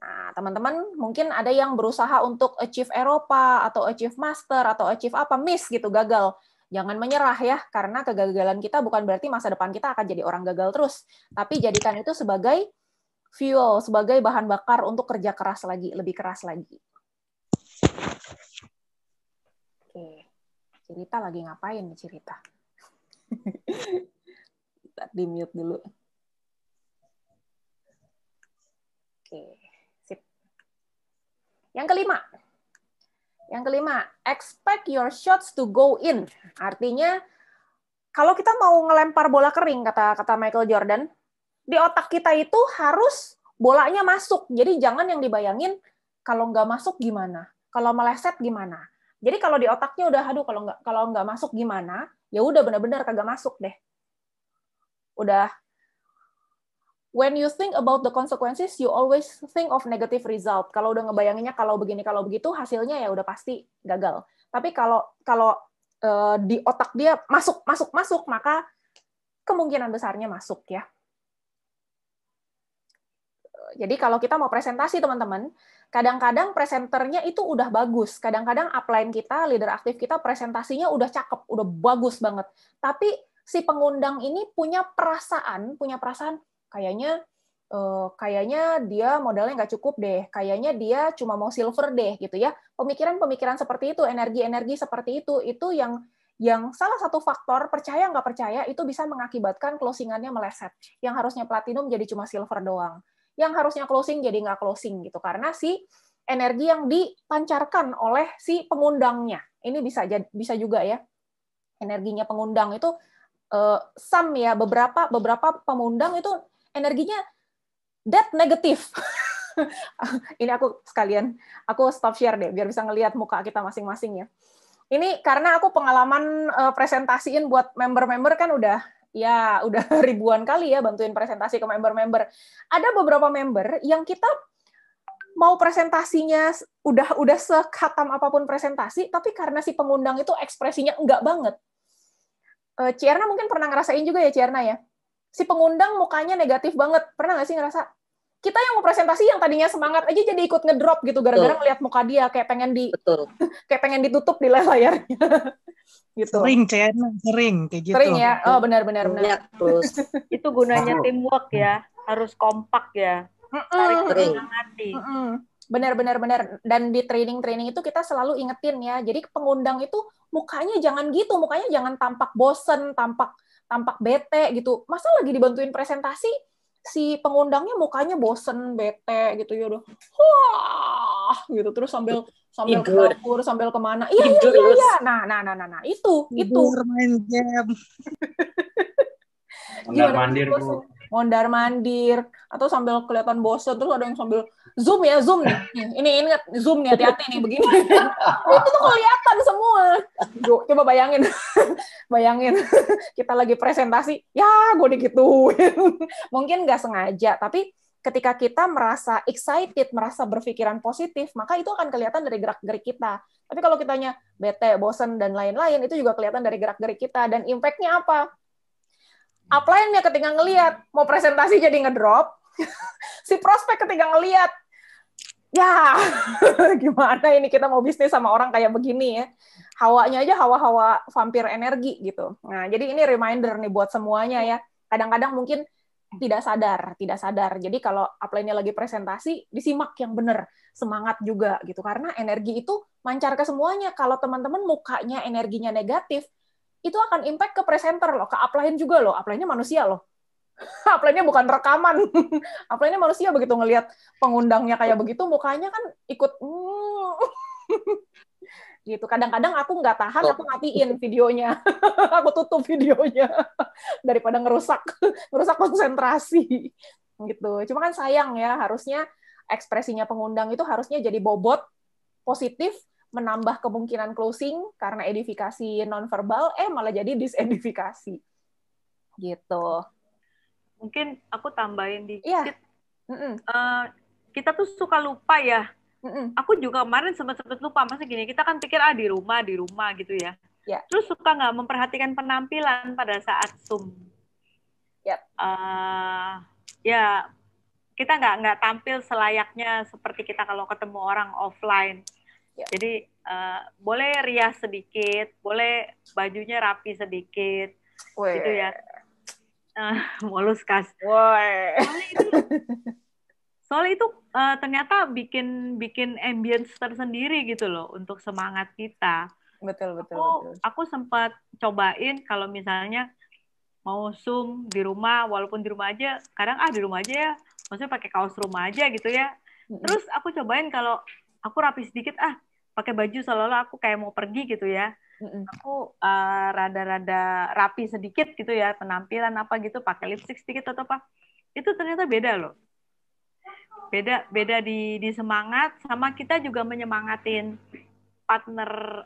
Nah, teman-teman mungkin ada yang berusaha untuk achieve Eropa atau achieve Master atau achieve apa, miss gitu, gagal. Jangan menyerah ya, karena kegagalan kita bukan berarti masa depan kita akan jadi orang gagal terus. Tapi jadikan itu sebagai fuel, sebagai bahan bakar untuk kerja keras lagi, lebih keras lagi. Oke, Cirita lagi ngapain nih Cirita? Kita di mute dulu. Oke. Yang kelima, expect your shots to go in. Artinya, kalau kita mau ngelempar bola kering, kata Michael Jordan, di otak kita itu harus bolanya masuk. Jadi jangan yang dibayangin kalau nggak masuk gimana? Kalau meleset gimana? Jadi kalau di otaknya udah, aduh kalau nggak masuk gimana? Ya udah benar-benar kagak masuk deh. Udah. When you think about the consequences, you always think of negative result. Kalau udah ngebayanginnya kalau begini, kalau begitu, hasilnya ya udah pasti gagal. Tapi kalau di otak dia masuk, maka kemungkinan besarnya masuk ya. Jadi kalau kita mau presentasi, teman-teman, kadang-kadang presenternya itu udah bagus. Kadang-kadang upline kita, leader aktif kita, presentasinya udah cakep, udah bagus banget. Tapi si pengundang ini punya perasaan kayaknya dia modalnya nggak cukup deh, kayaknya dia cuma mau silver deh gitu ya. Pemikiran-pemikiran seperti itu, energi-energi seperti itu yang salah satu faktor percaya nggak percaya itu bisa mengakibatkan closingannya meleset. Yang harusnya platinum jadi cuma silver doang. Yang harusnya closing jadi nggak closing gitu karena si energi yang dipancarkan oleh si pengundangnya. Ini bisa juga ya. Energinya pengundang itu ya beberapa pengundang itu energinya dead negatif. Ini aku stop share deh biar bisa ngelihat muka kita masing-masing ya. Ini karena aku pengalaman presentasiin buat member-member kan udah ribuan kali ya bantuin presentasi ke member-member. Ada beberapa member yang kita mau presentasinya udah sekhatam apapun presentasi, tapi karena si pengundang itu ekspresinya enggak banget. Cierna mungkin pernah ngerasain juga ya, Cierna ya. Si pengundang mukanya negatif banget. Pernah nggak sih ngerasa? Kita yang mau presentasi yang tadinya semangat aja jadi ikut ngedrop gitu gara-gara ngeliat muka dia kayak pengen ditutup di layarnya. Gitu. Sering kayak gitu. Sering ya. Oh, benar. Terus itu gunanya teamwork ya, harus kompak ya. Sering. Benar. Dan di training itu kita selalu ingetin ya. Jadi pengundang itu mukanya jangan gitu, mukanya jangan tampak bosen, tampak bete gitu. Masa lagi dibantuin presentasi, si pengundangnya mukanya bosen, bete gitu ya udah. Wah, gitu terus sambil ke dapur, sambil kemana. Iya. Nah, itu. Main game. Mondar-mandir atau sambil kelihatan bosen terus ada yang sambil zoom nih. Ini ingat zoom nih, hati-hati nih begini. Itu tuh kelihatan semua. Coba bayangin kita lagi presentasi, ya gue digituin. Mungkin nggak sengaja, tapi ketika kita merasa excited, merasa berpikiran positif, maka itu akan kelihatan dari gerak-gerik kita. Tapi kalau kitanya bete, bosen, dan lain-lain, itu juga kelihatan dari gerak-gerik kita. Dan impact-nya apa? Upline-nya ketika ngelihat mau presentasi jadi ngedrop, si prospek ketika ngelihat, ya gimana ini kita mau bisnis sama orang kayak begini ya. Hawanya aja hawa-hawa vampir energi gitu. Nah, jadi ini reminder nih buat semuanya ya. Kadang-kadang mungkin tidak sadar. Jadi kalau upline-nya lagi presentasi, disimak yang benar, semangat juga gitu. Karena energi itu mancar ke semuanya. Kalau teman-teman mukanya energinya negatif, itu akan impact ke presenter loh, ke upline juga loh. Upline-nya manusia loh. Upline-nya bukan rekaman. Upline-nya manusia, begitu ngelihat pengundangnya kayak begitu, mukanya kan ikut gitu. Kadang-kadang aku nggak tahan, aku matiin videonya. Aku tutup videonya daripada ngerusak konsentrasi. Gitu. Cuma kan sayang ya, harusnya ekspresinya pengundang itu harusnya jadi bobot, positif, menambah kemungkinan closing karena edifikasi nonverbal, malah jadi disedifikasi. Gitu. Mungkin aku tambahin dikit. Iya. Kita tuh suka lupa ya. Aku juga kemarin sempat lupa. Masa gini, kita kan pikir di rumah gitu ya. Yeah. Terus suka nggak memperhatikan penampilan pada saat Zoom. Yep. Ya, kita nggak tampil selayaknya seperti kita kalau ketemu orang offline. Yeah. Jadi boleh rias sedikit, boleh bajunya rapi sedikit, gitu ya. Moluskas. Soalnya itu ternyata bikin ambience tersendiri gitu loh untuk semangat kita. Betul. Aku sempat cobain kalau misalnya mau Zoom di rumah, walaupun di rumah aja, kadang di rumah aja ya, maksudnya pakai kaos rumah aja gitu ya. Terus aku cobain kalau aku rapi sedikit, pakai baju seolah-olah aku kayak mau pergi gitu ya. Aku rada-rada rapi sedikit gitu ya, penampilan apa gitu, pakai lipstick sedikit atau apa. Itu ternyata beda loh. beda di semangat, sama kita juga menyemangatin partner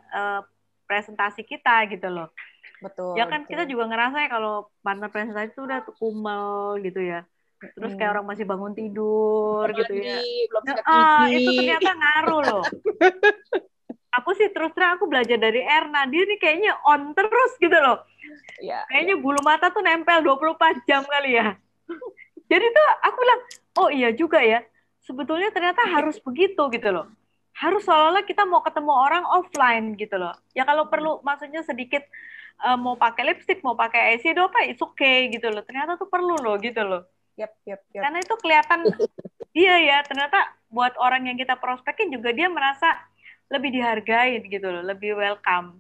presentasi kita gitu loh. Betul. Ya kan betul. kita juga ngerasa ya kalau partner presentasi itu udah kumel gitu ya. Terus kayak orang masih bangun tidur gitu ya. Belum sikat gigi. Itu ternyata ngaruh loh. Aku sih terus terang aku belajar dari Erna. Dia nih kayaknya on terus gitu loh. Ya, kayaknya bulu mata tuh nempel 24 jam kali ya. Jadi tuh aku bilang, oh iya juga ya. Sebetulnya ternyata harus begitu gitu loh. Harus seolah-olah kita mau ketemu orang offline gitu loh. Ya kalau perlu maksudnya sedikit mau pakai lipstick, mau pakai eyeshadow apa, it's okay gitu loh. Ternyata tuh perlu loh gitu loh. Yep. Karena itu kelihatan dia ya, ternyata buat orang yang kita prospekin juga dia merasa lebih dihargain gitu loh, lebih welcome.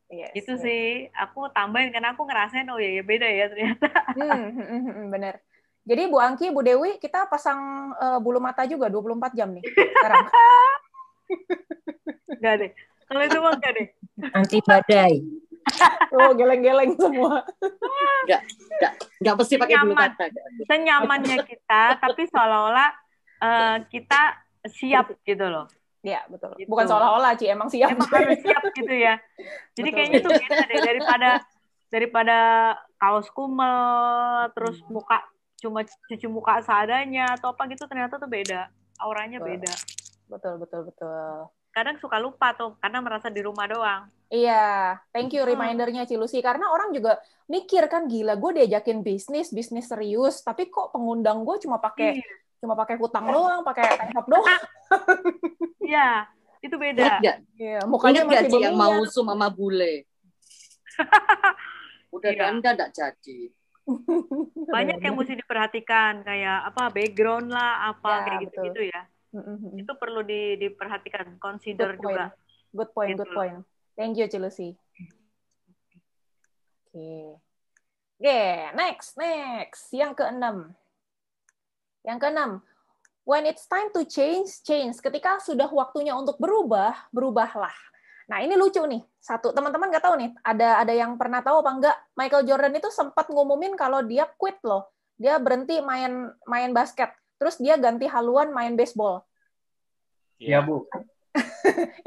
Gitu sih. Aku tambahin karena aku ngerasain oh ya beda ya ternyata. Bener. Jadi Bu Angki, Bu Dewi, kita pasang bulu mata juga 24 jam nih sekarang. Enggak deh. Kalau itu mah enggak deh. Anti badai. Oh, geleng-geleng semua. Enggak mesti pakai bulu mata. Senyamannya kita, tapi seolah-olah kita siap gitu loh. Ya, betul. Gitu. Bukan seolah-olah, Ci, emang siap. Emang harus siap gitu ya. Jadi betul. Kayaknya tuh beda deh daripada kaos kumel, terus muka cuma cuci muka seadanya atau apa gitu, ternyata tuh beda. Auranya beda. Betul. Kadang suka lupa tuh karena merasa di rumah doang. Iya, thank you reminder-nya Ci Lucy. Karena orang juga mikir kan, gila gue diajakin bisnis serius, tapi kok pengundang gue cuma pakai kutang doang, pakai tank top doang. Iya, itu beda. Iya, mukanya masih belum yang mau sama bule. Udah Anda enggak jadi. Banyak yang mesti diperhatikan kayak apa background lah, apa kayak gitu-gitu ya. Itu perlu diperhatikan, consider juga. Good point. Thank you, Ci Lucy. Oke, next. Yang keenam. When it's time to change. Ketika sudah waktunya untuk berubahlah. Nah, ini lucu nih. Satu, teman-teman nggak tahu nih, ada yang pernah tahu apa enggak, Michael Jordan itu sempat ngumumin kalau dia quit loh. Dia berhenti main basket. Terus dia ganti haluan main baseball. Iya, Bu.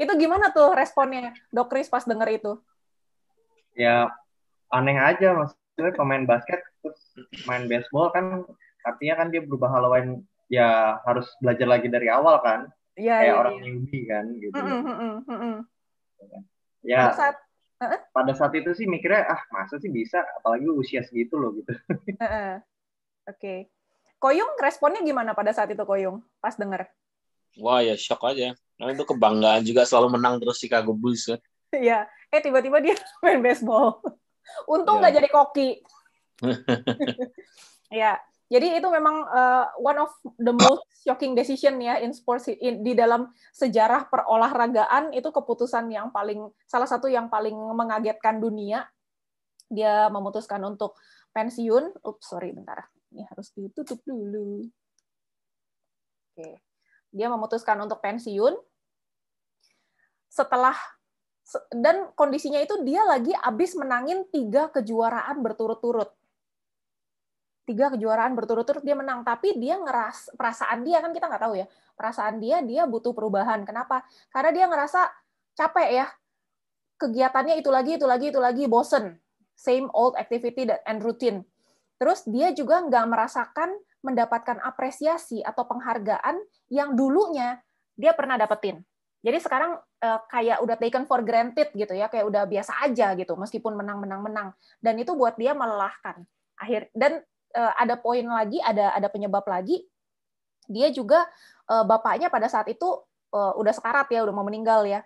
Itu gimana tuh responnya, Dok Kris pas denger itu? Ya, aneh aja. Maksudnya pemain basket terus main baseball kan, artinya kan dia berubah haluan, ya harus belajar lagi dari awal kan. Kayak orang newbie kan gitu. Ya, pada saat itu sih mikirnya, masa sih bisa, apalagi usia segitu loh gitu. Oke. Koyung responnya gimana pada saat itu, Koyung, pas denger? Wah, ya shock aja. Karena itu kebanggaan juga, selalu menang terus Chicago Bulls kan. Iya, tiba-tiba dia main baseball. Untung nggak jadi koki. Ya, jadi itu memang one of the most shocking decision ya in sports, di dalam sejarah perolahragaan. Itu keputusan yang salah satu yang paling mengagetkan dunia. Dia memutuskan untuk pensiun. Sorry, bentar. Ini harus ditutup dulu. Oke. Dia memutuskan untuk pensiun. Dan kondisinya itu dia lagi habis menangin 3 kejuaraan berturut-turut. 3 kejuaraan berturut-turut dia menang, tapi dia perasaan dia kan kita nggak tahu ya. Perasaan dia butuh perubahan. Kenapa? Karena dia ngerasa capek ya. Kegiatannya itu lagi, bosen. Same old activity and routine. Terus dia juga nggak merasakan mendapatkan apresiasi atau penghargaan yang dulunya dia pernah dapetin. Jadi sekarang kayak udah taken for granted gitu ya, kayak udah biasa aja gitu, meskipun menang. Dan itu buat dia melelahkan. Dan ada poin lagi, ada penyebab lagi. Dia juga bapaknya pada saat itu udah sekarat ya, udah mau meninggal ya.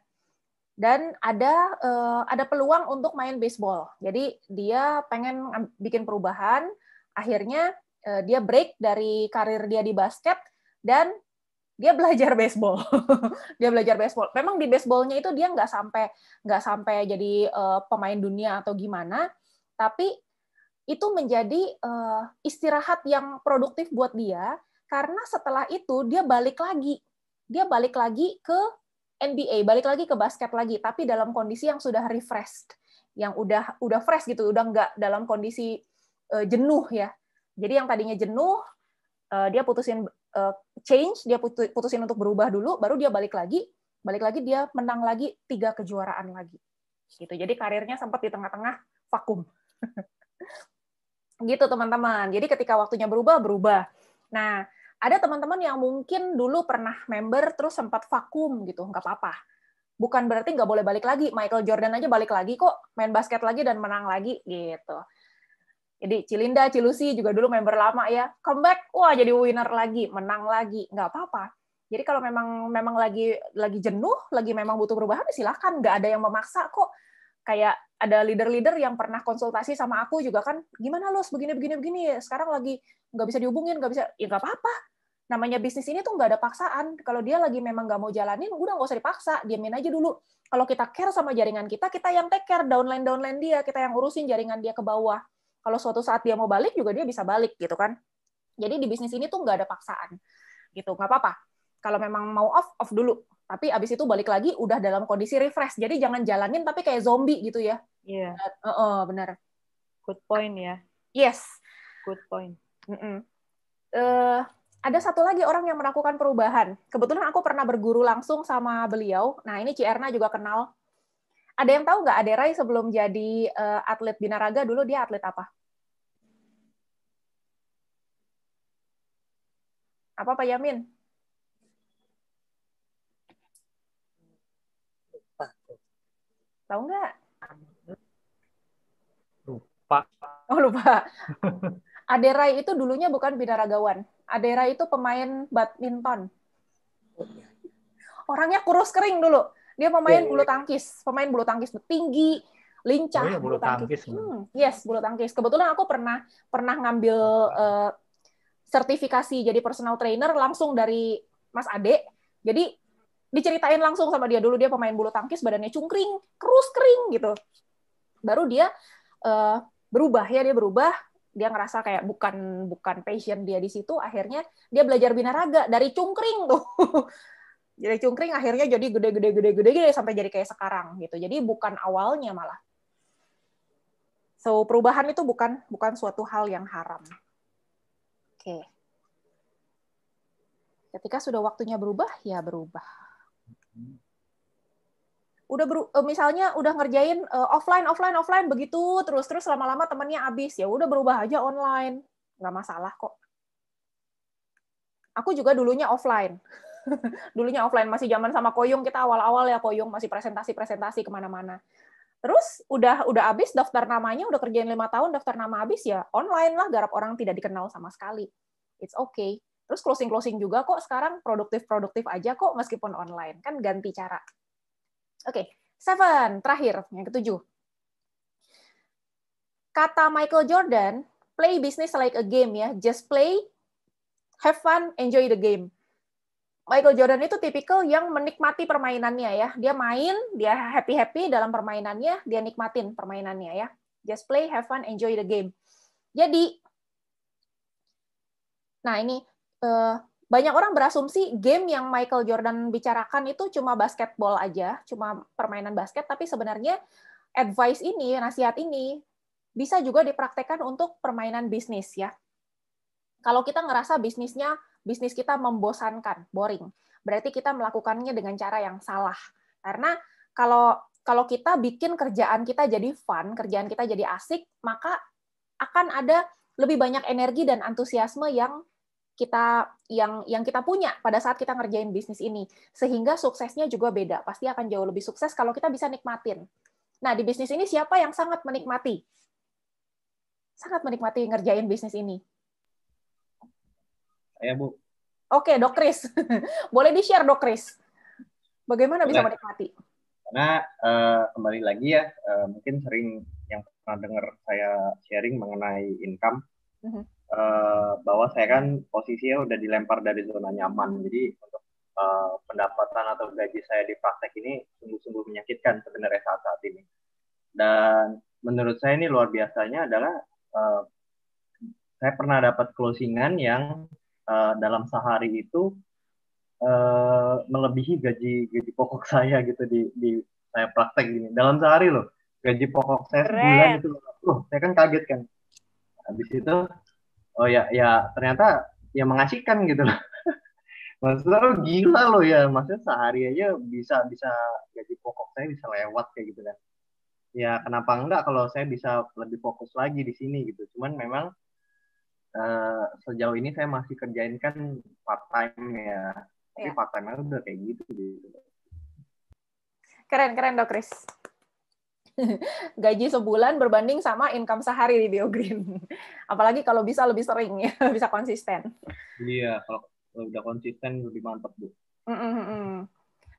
Dan ada peluang untuk main baseball. Jadi dia pengen bikin perubahan. Akhirnya dia break dari karir dia di basket dan dia belajar baseball. Dia belajar baseball. Memang di baseballnya itu dia nggak sampai jadi pemain dunia atau gimana, tapi itu menjadi istirahat yang produktif buat dia, karena setelah itu dia balik lagi ke NBA, balik lagi ke basket lagi, tapi dalam kondisi yang sudah refreshed, yang udah fresh gitu, udah nggak dalam kondisi jenuh ya. Jadi yang tadinya jenuh, dia putusin change, dia putusin untuk berubah dulu, baru dia balik lagi dia menang lagi 3 kejuaraan lagi. Gitu. Jadi karirnya sempat di tengah-tengah vakum. Gitu teman-teman. Jadi ketika waktunya berubah. Nah, ada teman-teman yang mungkin dulu pernah member terus sempat vakum gitu, nggak apa-apa. Bukan berarti nggak boleh balik lagi. Michael Jordan aja balik lagi kok, main basket lagi dan menang lagi gitu. Jadi Cilinda, Cilusi juga dulu member lama ya, comeback, wah jadi winner lagi, menang lagi, nggak apa-apa. Jadi kalau memang lagi jenuh, lagi memang butuh perubahan, silakan, nggak ada yang memaksa kok. Kayak ada leader-leader yang pernah konsultasi sama aku juga kan, gimana Los, begini, sekarang lagi nggak bisa dihubungin, nggak bisa, ya nggak apa-apa. Namanya bisnis ini tuh nggak ada paksaan. Kalau dia lagi memang nggak mau jalanin, udah nggak usah dipaksa, diamin aja dulu. Kalau kita care sama jaringan kita yang take care, downline dia, kita yang urusin jaringan dia ke bawah. Kalau suatu saat dia mau balik, juga dia bisa balik, gitu kan. Jadi di bisnis ini tuh nggak ada paksaan. Gitu, nggak apa-apa. Kalau memang mau off dulu. Tapi abis itu balik lagi, udah dalam kondisi refresh. Jadi jangan jalanin, tapi kayak zombie gitu ya. Iya. Benar. Good point ya. Yes. Good point. Ada satu lagi orang yang melakukan perubahan. Kebetulan aku pernah berguru langsung sama beliau. Nah, ini Ci Erna juga kenal. Ada yang tahu nggak Ade Rai sebelum jadi atlet binaraga, dulu dia atlet apa? Apa Pak Yamin? Tahu nggak? Lupa. Oh, lupa. Ade Rai itu dulunya bukan binaragawan. Ade Rai itu pemain badminton. Orangnya kurus kering dulu. Dia pemain bulu tangkis tinggi, lincah. Bulu tangkis. Yes, bulu tangkis. Kebetulan aku pernah ngambil sertifikasi jadi personal trainer langsung dari Mas Ade. Jadi diceritain langsung sama dia, dulu dia pemain bulu tangkis, badannya cungkring, kurus kering gitu. Baru dia berubah, dia ngerasa kayak bukan passion dia di situ, akhirnya dia belajar binaraga dari cungkring tuh. Jadi cungkring akhirnya jadi gede sampai jadi kayak sekarang gitu. Jadi bukan awalnya malah. So perubahan itu bukan suatu hal yang haram. Oke. Ketika sudah waktunya berubah, ya berubah. Misalnya udah ngerjain offline begitu terus lama-lama temannya habis, ya udah berubah aja online, nggak masalah kok. Aku juga dulunya offline. Masih zaman sama Koyung, kita awal-awal ya Koyung masih presentasi kemana-mana. Terus udah habis daftar namanya, udah kerjain 5 tahun daftar nama habis, ya online lah, garap orang tidak dikenal sama sekali. It's okay. Terus closing juga kok sekarang produktif aja kok meskipun online, kan ganti cara. Oke, 7 terakhir yang ke-7. Kata Michael Jordan, play business like a game ya, just play, have fun, enjoy the game. Michael Jordan itu tipikal yang menikmati permainannya ya. Dia main, dia happy dalam permainannya, dia nikmatin permainannya ya. Just play, have fun, enjoy the game. Jadi, nah ini banyak orang berasumsi game yang Michael Jordan bicarakan itu cuma basketball aja, cuma permainan basket, tapi sebenarnya advice ini, nasihat ini bisa juga dipraktekkan untuk permainan bisnis ya. Kalau kita ngerasa bisnis kita membosankan, boring, berarti kita melakukannya dengan cara yang salah. Karena kalau kita bikin kerjaan kita jadi fun, kerjaan kita jadi asik, maka akan ada lebih banyak energi dan antusiasme yang kita punya pada saat kita ngerjain bisnis ini, sehingga suksesnya juga beda. Pasti akan jauh lebih sukses kalau kita bisa nikmatin. Nah, di bisnis ini siapa yang sangat menikmati ngerjain bisnis ini? Saya, Bu. Oke, Dok Kris. Boleh di-share, Dok Kris. Bagaimana bisa menikmati? Karena kembali lagi ya, mungkin sering yang pernah dengar saya sharing mengenai income, bahwa saya kan posisinya udah dilempar dari zona nyaman. Jadi untuk pendapatan atau gaji saya di praktek ini sungguh-sungguh menyakitkan sebenarnya saat ini. Dan menurut saya ini luar biasanya adalah saya pernah dapat closingan yang dalam sehari itu melebihi gaji pokok saya gitu di saya praktek gini. Dalam sehari loh, gaji pokok saya sebulan itu saya kan kaget kan. Habis itu oh ya ternyata ya mengasihkan gitu loh. Maksudnya lo gila lo ya, maksudnya sehari aja bisa bisa gaji pokok saya bisa lewat kayak gitu kan. Ya kenapa enggak kalau saya bisa lebih fokus lagi di sini gitu. Cuman memang sejauh ini saya masih kerjain kan part time ya. Tapi part time udah kayak gitu. Keren Dok Kris. Gaji sebulan berbanding sama income sehari di BioGreen. Apalagi kalau bisa lebih sering ya, bisa konsisten. Iya, kalau udah konsisten lebih mantap, Bu.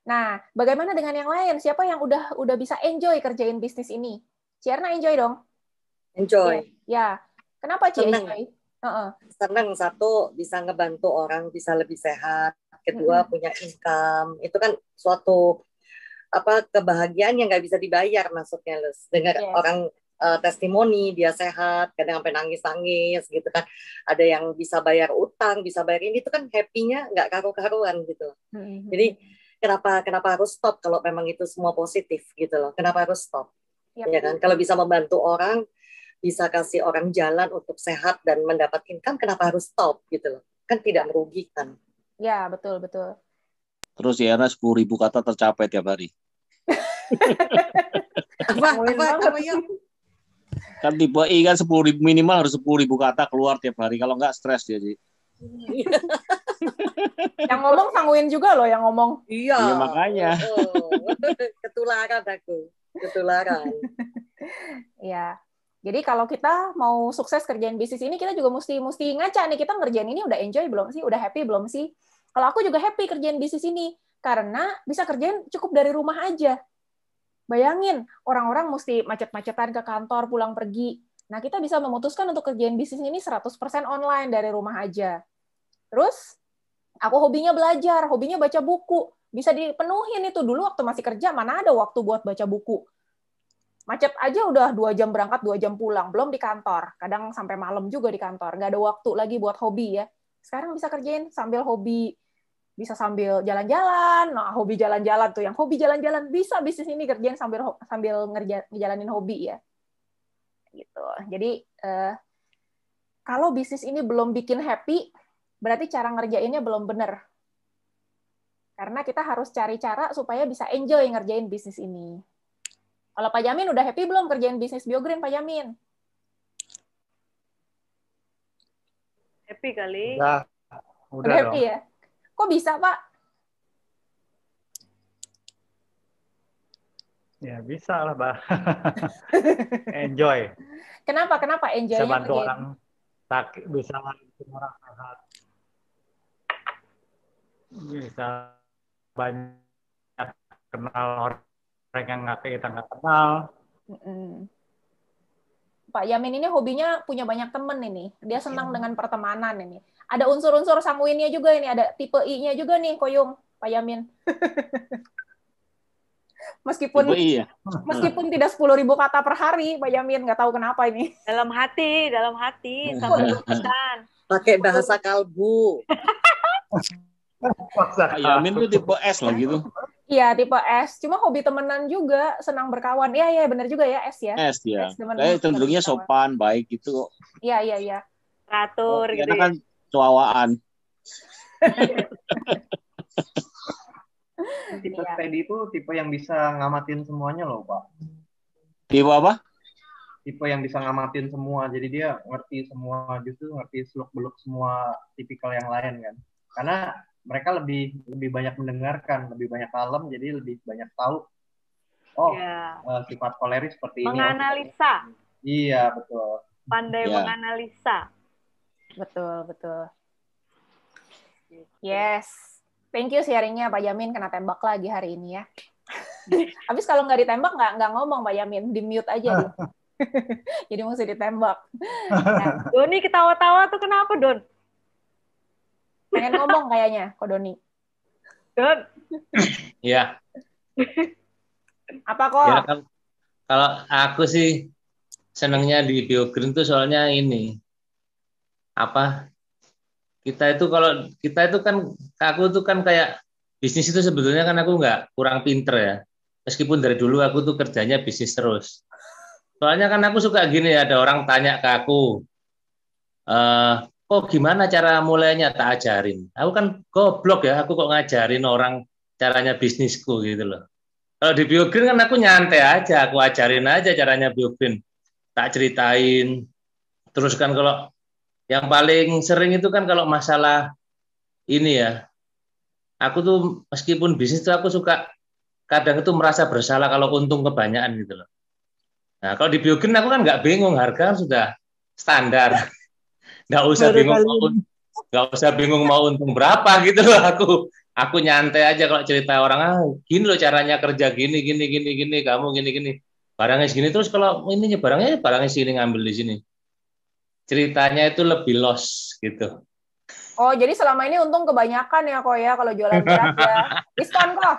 Nah, bagaimana dengan yang lain? Siapa yang udah bisa enjoy kerjain bisnis ini? Cierna enjoy dong? Enjoy. Ya. Kenapa Ci enjoy? Senang, satu bisa ngebantu orang bisa lebih sehat, kedua punya income. Itu kan suatu kebahagiaan yang nggak bisa dibayar, maksudnya Lus. Dengar orang testimoni dia sehat, kadang sampai nangis gitu kan. Ada yang bisa bayar utang, bisa bayar ini, itu kan happy-nya nggak karu-karuan gitu. Jadi kenapa harus stop kalau memang itu semua positif gitu loh? Kenapa harus stop? Ya kan? Kalau bisa membantu orang, bisa kasih orang jalan untuk sehat dan mendapat income, kenapa harus stop gitu loh? Kan tidak merugikan. Ya, betul. Terus ya 10.000 kata tercapai tiap hari. Apa ya? Kan tipe I kan 10.000 minimal harus 10.000 kata keluar tiap hari. Kalau nggak stres dia sih. Yang ngomong Sanguin juga loh yang ngomong. Iya. Iya makanya. Ketularan aku. Ketularan. Ya. Jadi kalau kita mau sukses kerjain bisnis ini, kita juga mesti ngaca nih, kita ngerjain ini udah enjoy belum sih? Udah happy belum sih? Kalau aku juga happy kerjain bisnis ini, karena bisa kerjain cukup dari rumah aja. Bayangin, orang-orang mesti macet-macetan ke kantor, pulang pergi. Nah, kita bisa memutuskan untuk kerjain bisnis ini 100% online dari rumah aja. Terus, aku hobinya belajar, hobinya baca buku. Bisa dipenuhin itu. Dulu waktu masih kerja, mana ada waktu buat baca buku. Macet aja udah 2 jam berangkat, 2 jam pulang. Belum di kantor. Kadang sampai malam juga di kantor. Nggak ada waktu lagi buat hobi ya. Sekarang bisa kerjain sambil hobi. Bisa sambil jalan-jalan. Nah, hobi jalan-jalan tuh. Yang hobi jalan-jalan bisa bisnis ini kerjain sambil ngejalanin hobi ya. Gitu. Jadi, kalau bisnis ini belum bikin happy, berarti cara ngerjainnya belum benar. Karena kita harus cari cara supaya bisa enjoy ngerjain bisnis ini. Kalau Pak Jamin udah happy belum kerjain bisnis BioGreen, Pak Jamin? Happy kali. Udah happy dong. Ya? Kok bisa, Pak? Ya bisa lah, Mbak. Enjoy. Kenapa enjoy-nya? Bisa bantu orang sakit, bisa bantu orang sehat. Bisa banyak kenal orang yang kita nggak kenal. Pak Yamin ini hobinya punya banyak temen ini. Dia senang dengan pertemanan ini. Ada unsur-unsur sanguinnya juga ini. Ada tipe I-nya juga nih, Koyung, Pak Yamin. Meskipun tidak 10.000 kata per hari, Pak Yamin. Nggak tahu kenapa ini. Dalam hati. Sampai pesan. Pakai bahasa kalbu. Pak Yamin tuh tipe S lah gitu. Iya, tipe S. Cuma hobi temenan juga, senang berkawan. Iya, benar juga ya, S ya. S ya. Kayak cenderungnya sopan, baik gitu. Iya. Teratur gitu ya. Kan cuawaan. Tipe steady itu tipe yang bisa ngamatin semuanya loh, Pak. Tipe apa? Tipe yang bisa ngamatin semua. Jadi dia ngerti semua gitu, ngerti seluk-beluk semua tipikal yang lain kan. Karena mereka lebih banyak mendengarkan, lebih banyak kalem, jadi lebih banyak tahu. Sifat koleris seperti Menganalisa. ini. Iya, betul. Pandai menganalisa. Betul. Yes. Thank you sharing-nya Pak Yamin, kena tembak lagi hari ini ya. Habis kalau nggak ditembak, nggak ngomong Pak Yamin, di-mute aja. Jadi mesti ditembak. Nah, Doni ketawa-tawa tuh kenapa, Don? Pengen ngomong kayaknya, Ko Doni. Don. Iya. Apa kok? Ya, kalau aku sih senangnya di BioGreen tuh soalnya ini. Kita itu kan, aku tuh kan kayak bisnis itu sebetulnya kan aku kurang pinter ya. Meskipun dari dulu aku tuh kerjanya bisnis terus. Soalnya kan aku suka gini, ada orang tanya ke aku, kok gimana cara mulainya, tak ajarin. Aku kan goblok ya, aku kok ngajarin orang caranya bisnisku gitu loh. Kalau di Biogreen kan aku nyantai aja, aku ajarin aja caranya Biogreen, tak ceritain. Terus kan kalau yang paling sering itu kan kalau masalah ini ya, aku tuh meskipun bisnis tuh aku suka kadang itu merasa bersalah kalau untung kebanyakan gitu loh. Nah kalau di Biogreen aku kan nggak bingung, harga kan sudah standar, nggak usah bingung mau untung berapa gitu loh. Aku nyantai aja kalau cerita orang, gini loh caranya kerja gini, kamu gini, barangnya segini, terus kalau ini barangnya sini ngambil di sini. Ceritanya itu lebih loss gitu. Oh, jadi selama ini untung kebanyakan ya kok ya kalau jualan beras ya. Diskon kok.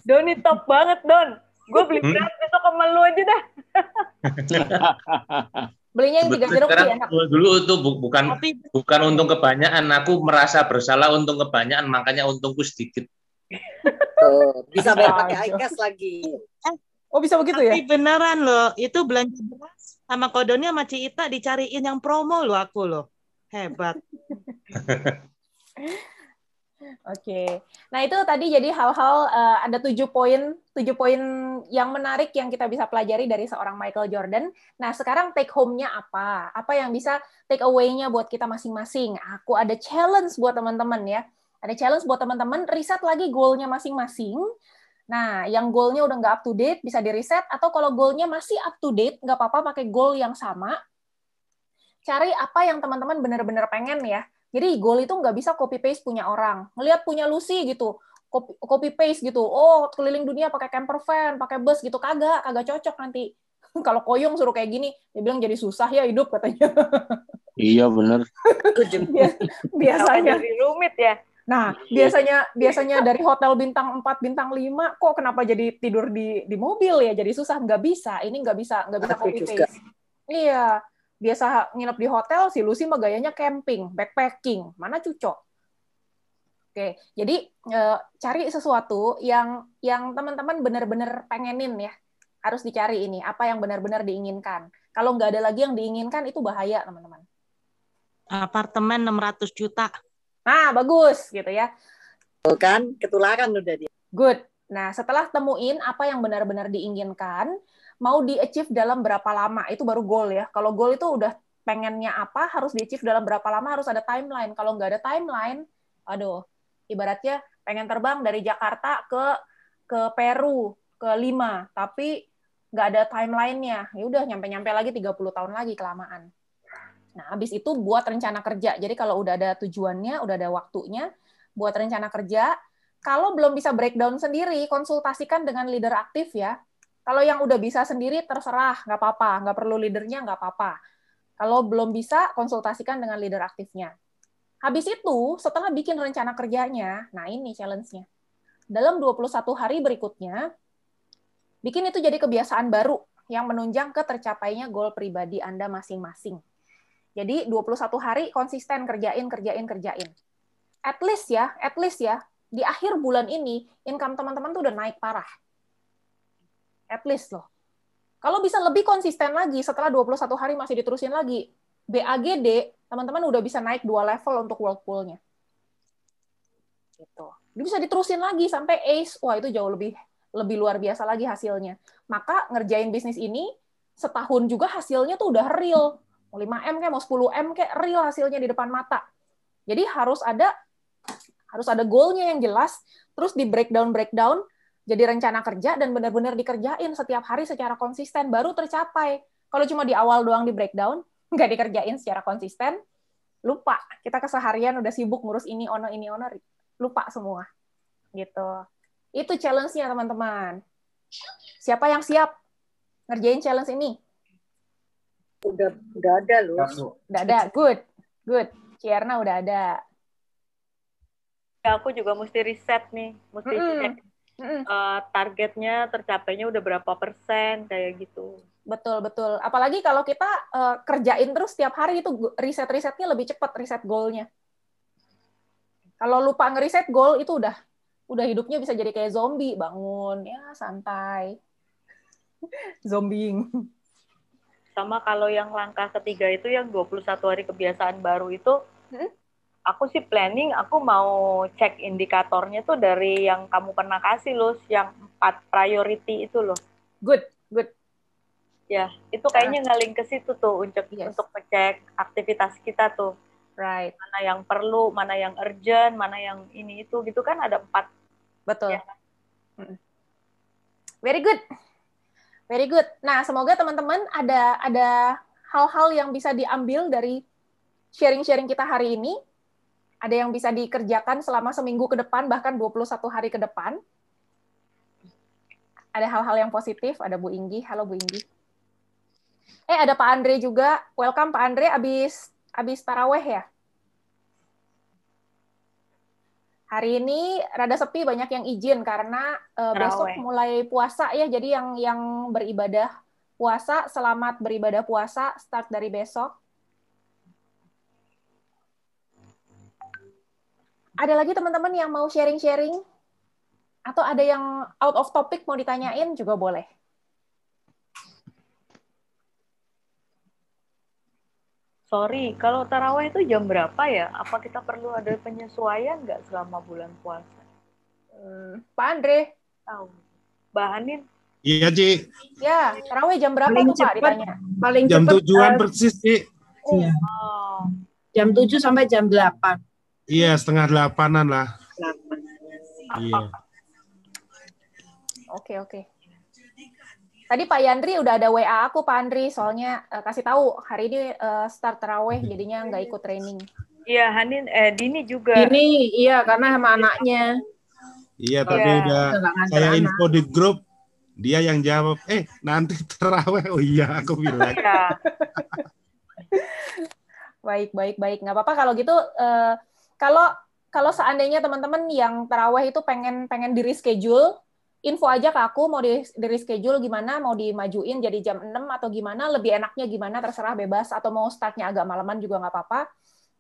Doni top banget, Don. Gue beli beras besok sama lu aja dah. Belinya yang 3 jeruk sih enak. Dulu itu bukan untung kebanyakan, aku merasa bersalah untung kebanyakan, makanya untungku sedikit. Bisa bayar pakai iCash lagi. Oh bisa begitu ya? Tapi beneran loh, itu belanja beras sama Kodoni sama Ci Ita dicariin yang promo loh aku loh. Hebat. Oke. Nah, itu tadi jadi hal-hal ada 7 poin yang menarik yang kita bisa pelajari dari seorang Michael Jordan. Nah, sekarang take home-nya apa? Apa yang bisa take away-nya buat kita masing-masing? Aku ada challenge buat teman-teman ya. Ada challenge buat teman-teman, riset lagi goal-nya masing-masing. Nah, yang goal-nya udah nggak up to date, bisa di-reset. Atau kalau goal-nya masih up to date, nggak apa-apa pakai goal yang sama. Cari apa yang teman-teman benar-benar pengen ya. Jadi goal itu nggak bisa copy-paste punya orang. Ngelihat punya Lucy gitu, copy-paste gitu. Oh, keliling dunia pakai camper van, pakai bus gitu. Kagak cocok nanti. Kalau Koyong suruh kayak gini, dia bilang jadi susah ya hidup katanya. Iya, benar. Biasanya. Jadi rumit ya. Nah, biasanya dari hotel bintang 4, bintang 5, kok kenapa jadi tidur di mobil ya? Jadi susah, nggak bisa. Ini nggak bisa copy-paste. Iya, biasa nginep di hotel, si Lucy mah gayanya camping, backpacking. Mana Cucok? Oke, jadi cari sesuatu yang teman-teman benar-benar pengenin ya. Harus dicari ini, apa yang benar-benar diinginkan. Kalau nggak ada lagi yang diinginkan, itu bahaya, teman-teman. Apartemen 600 juta. Nah, bagus gitu ya. Kan ketularan udah dia. Good. Nah, setelah temuin apa yang benar-benar diinginkan, mau di-achieve dalam berapa lama, itu baru goal ya. Kalau goal itu udah pengennya apa, harus di-achieve dalam berapa lama, harus ada timeline. Kalau nggak ada timeline, aduh, ibaratnya pengen terbang dari Jakarta ke Peru, ke Lima, tapi nggak ada timeline-nya. Ya udah, nyampe-nyampe lagi 30 tahun lagi, kelamaan. Nah, habis itu buat rencana kerja. Jadi kalau udah ada tujuannya, udah ada waktunya, buat rencana kerja. Kalau belum bisa breakdown sendiri, konsultasikan dengan leader aktif ya. Kalau yang udah bisa sendiri, terserah, nggak apa-apa. Nggak perlu leadernya, nggak apa-apa. Kalau belum bisa, konsultasikan dengan leader aktifnya. Habis itu, setelah bikin rencana kerjanya, nah ini challenge-nya. Dalam 21 hari berikutnya, bikin itu jadi kebiasaan baru yang menunjang ke tercapainya goal pribadi Anda masing-masing. Jadi 21 hari konsisten kerjain. At least ya, di akhir bulan ini, income teman-teman tuh udah naik parah. At least loh. Kalau bisa lebih konsisten lagi, setelah 21 hari masih diterusin lagi, BAGD, teman-teman udah bisa naik 2 level untuk Whirlpool-nya. Gitu. Bisa diterusin lagi sampai ACE, wah itu jauh lebih luar biasa lagi hasilnya. Maka ngerjain bisnis ini, setahun juga hasilnya tuh udah real. Mau 5M kayak, mau 10M kayak, real hasilnya di depan mata. Jadi harus ada goal-nya yang jelas, terus di breakdown, jadi rencana kerja, dan benar-benar dikerjain setiap hari secara konsisten, baru tercapai. Kalau cuma di awal doang di breakdown, nggak dikerjain secara konsisten, lupa. Kita keseharian udah sibuk ngurus ini, ono, lupa semua. Gitu. Itu challenge-nya, teman-teman. Siapa yang siap ngerjain challenge ini? Udah ada loh. Udah ada, good. Cierna udah ada. Ya, aku juga mesti riset nih, mesti cek targetnya tercapainya udah berapa persen kayak gitu. Betul. Apalagi kalau kita kerjain terus setiap hari itu risetnya lebih cepat riset goal-nya. Kalau lupa ngeriset goal itu udah hidupnya bisa jadi kayak zombie, bangun ya santai. Zombieing. Sama kalau yang langkah ketiga itu yang 21 hari kebiasaan baru itu, aku sih planning, aku mau cek indikatornya tuh dari yang kamu pernah kasih loh, yang 4 priority itu loh. Good. Ya, itu kayaknya ngaling ke situ tuh untuk ngecek aktivitas kita tuh. Right. Mana yang perlu, mana yang urgent, mana yang ini itu gitu kan ada 4. Betul. Ya. Very good. Very good. Nah, semoga teman-teman ada hal-hal yang bisa diambil dari sharing-sharing kita hari ini. Ada yang bisa dikerjakan selama seminggu ke depan, bahkan 21 hari ke depan. Ada hal-hal yang positif. Ada Bu Inggi. Halo Bu Inggi. Ada Pak Andre juga. Welcome Pak Andre, abis taraweh ya? Hari ini rada sepi, banyak yang izin karena besok mulai puasa ya. Jadi yang beribadah puasa, selamat beribadah puasa, start dari besok. Ada lagi teman-teman yang mau sharing-sharing? Atau ada yang out of topic mau ditanyain juga boleh. Sorry, kalau taraweh itu jam berapa ya? Apa kita perlu ada penyesuaian nggak selama bulan puasa? Pak Andre. Tahu. Mbak Hanin. Iya, Ci. Ya, taraweh jam berapa tuh Pak ditanya? Paling jam cepet, 7-an persis, Ci. Iya. Jam 7 sampai jam 8. Iya, setengah 8-an lah. 8. Iya. Oke. Tadi Pak Yandri udah ada WA aku, Pak Andri, soalnya kasih tahu hari ini start taraweh, jadinya nggak ikut training. Iya, Hanin, Dini juga. Dini, iya, karena sama anaknya. Iya, tapi udah saya info di grup, dia yang jawab, nanti taraweh. Oh iya, aku bilang. Baik. Nggak apa-apa kalau gitu. Kalau seandainya teman-teman yang taraweh itu pengen di reschedule, info aja ke aku, mau di reschedule gimana, mau dimajuin jadi jam 6 atau gimana, lebih enaknya gimana, terserah bebas, atau mau startnya agak malaman juga nggak apa-apa.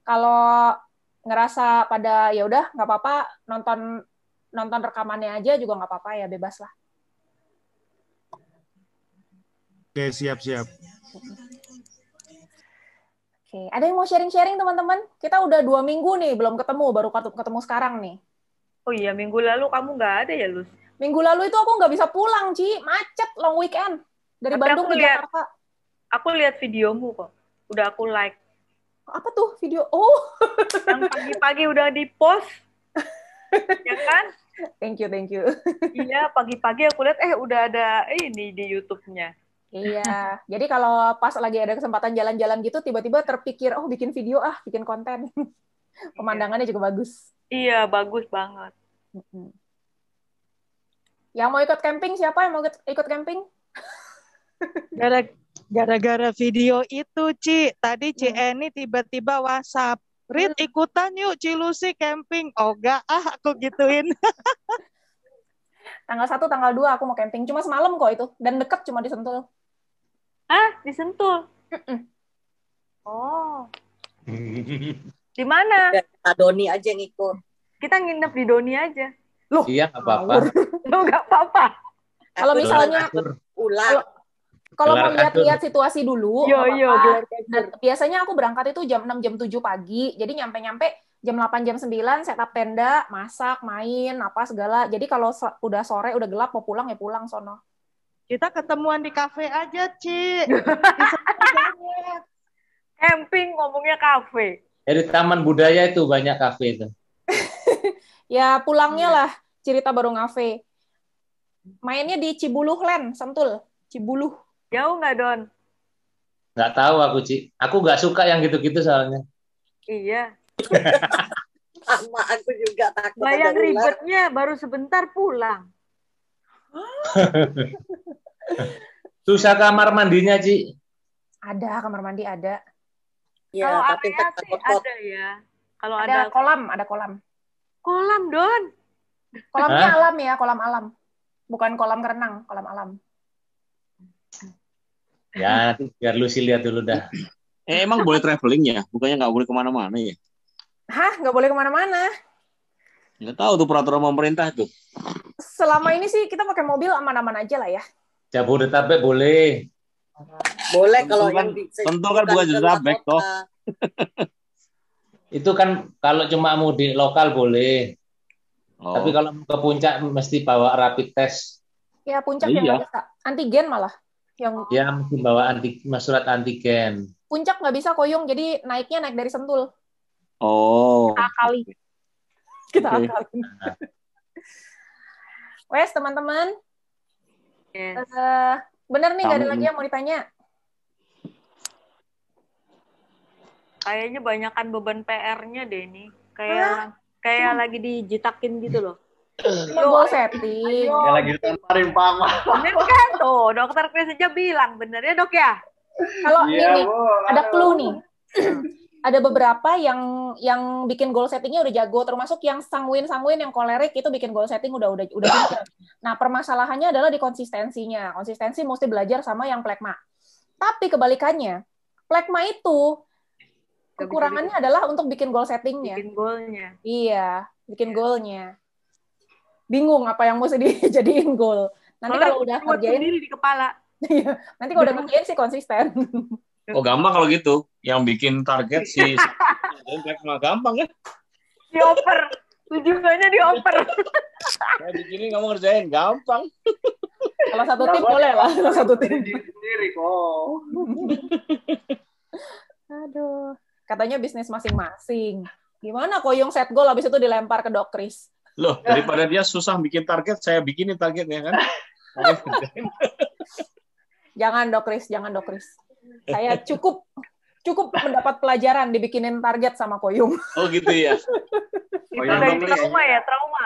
Kalau ngerasa pada ya udah nggak apa-apa, nonton rekamannya aja juga nggak apa-apa, ya bebas lah. Oke, siap. Oke, ada yang mau sharing-sharing teman-teman? Kita udah 2 minggu nih belum ketemu, baru ketemu sekarang nih. Oh iya, minggu lalu kamu nggak ada ya, Lus? Minggu lalu itu aku nggak bisa pulang, Ci. Macet long weekend. Dari Bandung ke Jakarta. Aku lihat videomu kok. Udah aku like. Apa tuh video? Oh. Yang pagi-pagi udah di-post. Ya kan? Thank you. Iya, pagi-pagi aku lihat, udah ada ini di YouTube-nya. Iya. Jadi kalau pas lagi ada kesempatan jalan-jalan gitu, tiba-tiba terpikir, bikin video, bikin konten. Pemandangannya juga bagus. Iya, bagus banget. Yang mau ikut camping, siapa yang mau ikut camping? Gara-gara video itu, Ci. Tadi Ci Eni tiba-tiba WhatsApp. Rit, ikutan yuk Ci Lucy camping. Oh, enggak, aku gituin. Tanggal 1, tanggal 2 aku mau camping. Cuma semalam kok itu. Dan deket, cuma di Sentul. Di Sentul? Oh. Di mana? Doni aja yang ikut. Kita nginep di Doni aja. Loh, iya, nggak apa-apa. Nggak apa-apa. Kalau misalnya, kalau mau lihat-lihat situasi dulu, dan biasanya aku berangkat itu jam 6, jam 7 pagi, jadi nyampe-nyampe jam 8, jam 9, setup tenda, masak, main, apa segala. Jadi kalau udah sore, udah gelap, mau pulang, ya pulang sono. Kita ketemuan di kafe aja, Ci. Camping, ngomongnya kafe. Dari Taman Budaya itu banyak kafe itu. Ya pulangnya lah cerita baru ngafe. Mainnya di Cibuluh Land, Sentul. Cibuluh. Jauh nggak, Don? Nggak tahu aku, Ci. Aku nggak suka yang gitu-gitu soalnya. Iya. Sama aku juga takut. Bayang ribetnya, baru sebentar pulang. Susah kamar mandinya, Ci. Ada, kamar mandi ada. Ya, kalau tapi area sih ada ya. Kalau ada kolam. Kolam, Don. Kolamnya alam ya, kolam alam. Bukan kolam renang, kolam alam. Ya, biar Lucy lihat dulu dah. Emang boleh traveling ya? Bukannya nggak boleh kemana-mana ya? Hah, nggak boleh kemana-mana? Nggak tahu tuh peraturan pemerintah tuh. Selama ini sih kita pakai mobil aman-aman aja lah ya. Jabodetabek boleh. Boleh kalau kan, yang di Sentul kan bukan Jabodetabek toh. Itu kan kalau cuma mudik lokal boleh. Oh. Tapi kalau ke puncak mesti bawa rapid test. Ya puncak yang nggak bisa. Antigen malah. Yang Ya mesti bawa surat antigen. puncak nggak bisa Koyung, jadi naiknya naik dari Sentul. Oh. Kita akali. Kita akali. Wes teman-teman. Yes. Bener nih nggak ada lagi yang mau ditanya? Kayaknya banyakan beban PR-nya deh ini. Kayak lagi dijitakin gitu loh. Goal setting. Ya lagi ditamparin Pak. Bener kan tuh, dokter Chris aja bilang bener ya dok ya. Kalau ini ada clue nih. Ada beberapa yang bikin goal settingnya udah jago, termasuk yang sanguin yang kolerik itu bikin goal setting udah pintar. Nah permasalahannya adalah di konsistensinya. Konsistensi mesti belajar sama yang plekma. Tapi kebalikannya, plekma itu kekurangannya adalah untuk bikin goal settingnya. Bikin goalnya. Iya, bikin goalnya. Bingung apa yang mesti dijadiin goal. Nanti kalau udah ngerjain sendiri di kepala. Nanti kalau udah ngerjain sih konsisten. Oh gampang kalau gitu. Yang bikin target si plekma gampang ya. Dioper. Tujuannya dioper. Kayak begini kamu ngerjain gampang. Kalau satu tim boleh lah. Kalau satu tim. Sendiri kok. Aduh. Katanya bisnis masing-masing. Gimana Koyung set goal habis itu dilempar ke Dok Kris? Loh, daripada dia susah bikin target, saya bikinin targetnya kan. Jangan Dok Kris, jangan Dok Kris. Saya cukup mendapat pelajaran dibikinin target sama Koyung. Oh gitu ya. Dari trauma ya, trauma.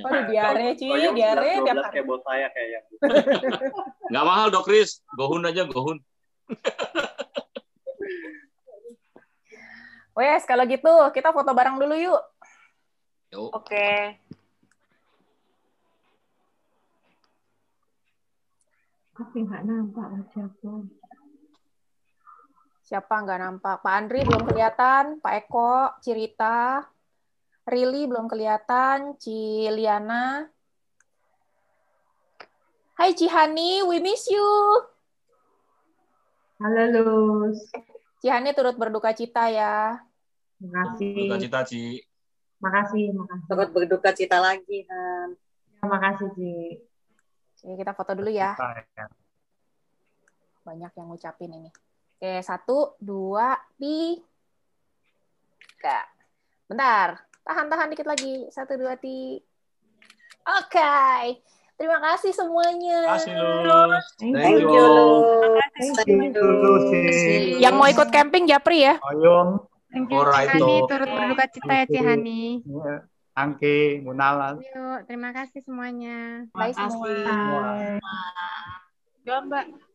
Waduh, diare tiap hari. Kayak bos saya kayaknya. Nggak mahal Dok Kris, gohun aja gohun. Wes, kalau gitu kita foto bareng dulu yuk. Oke. Tapi nggak nampak wajahku. Siapa nggak nampak? Pak Andri belum kelihatan, Pak Eko, Cirita, Rili belum kelihatan, Ciliana. Hai Cihani, we miss you. Halo Luz. Cihani turut berduka cita ya. Makasih. Berduka cita, Ci. Makasih. Takut berduka cita lagi, Han. Terima kasih, Ci. Oke, kita foto dulu ya. Banyak yang ngucapin ini. Oke, 1, 2, 3. Bentar, tahan dikit lagi. 1, 2, 3. Oke. Terima kasih semuanya. Terima kasih, Thank you. Yang mau ikut camping Japri ya. Oyong. Thank you, Cihani. Turut berduka cita ya, Cihani. Angki, Gunawan. Yuk, terima kasih semuanya. Bye semua. Mbak.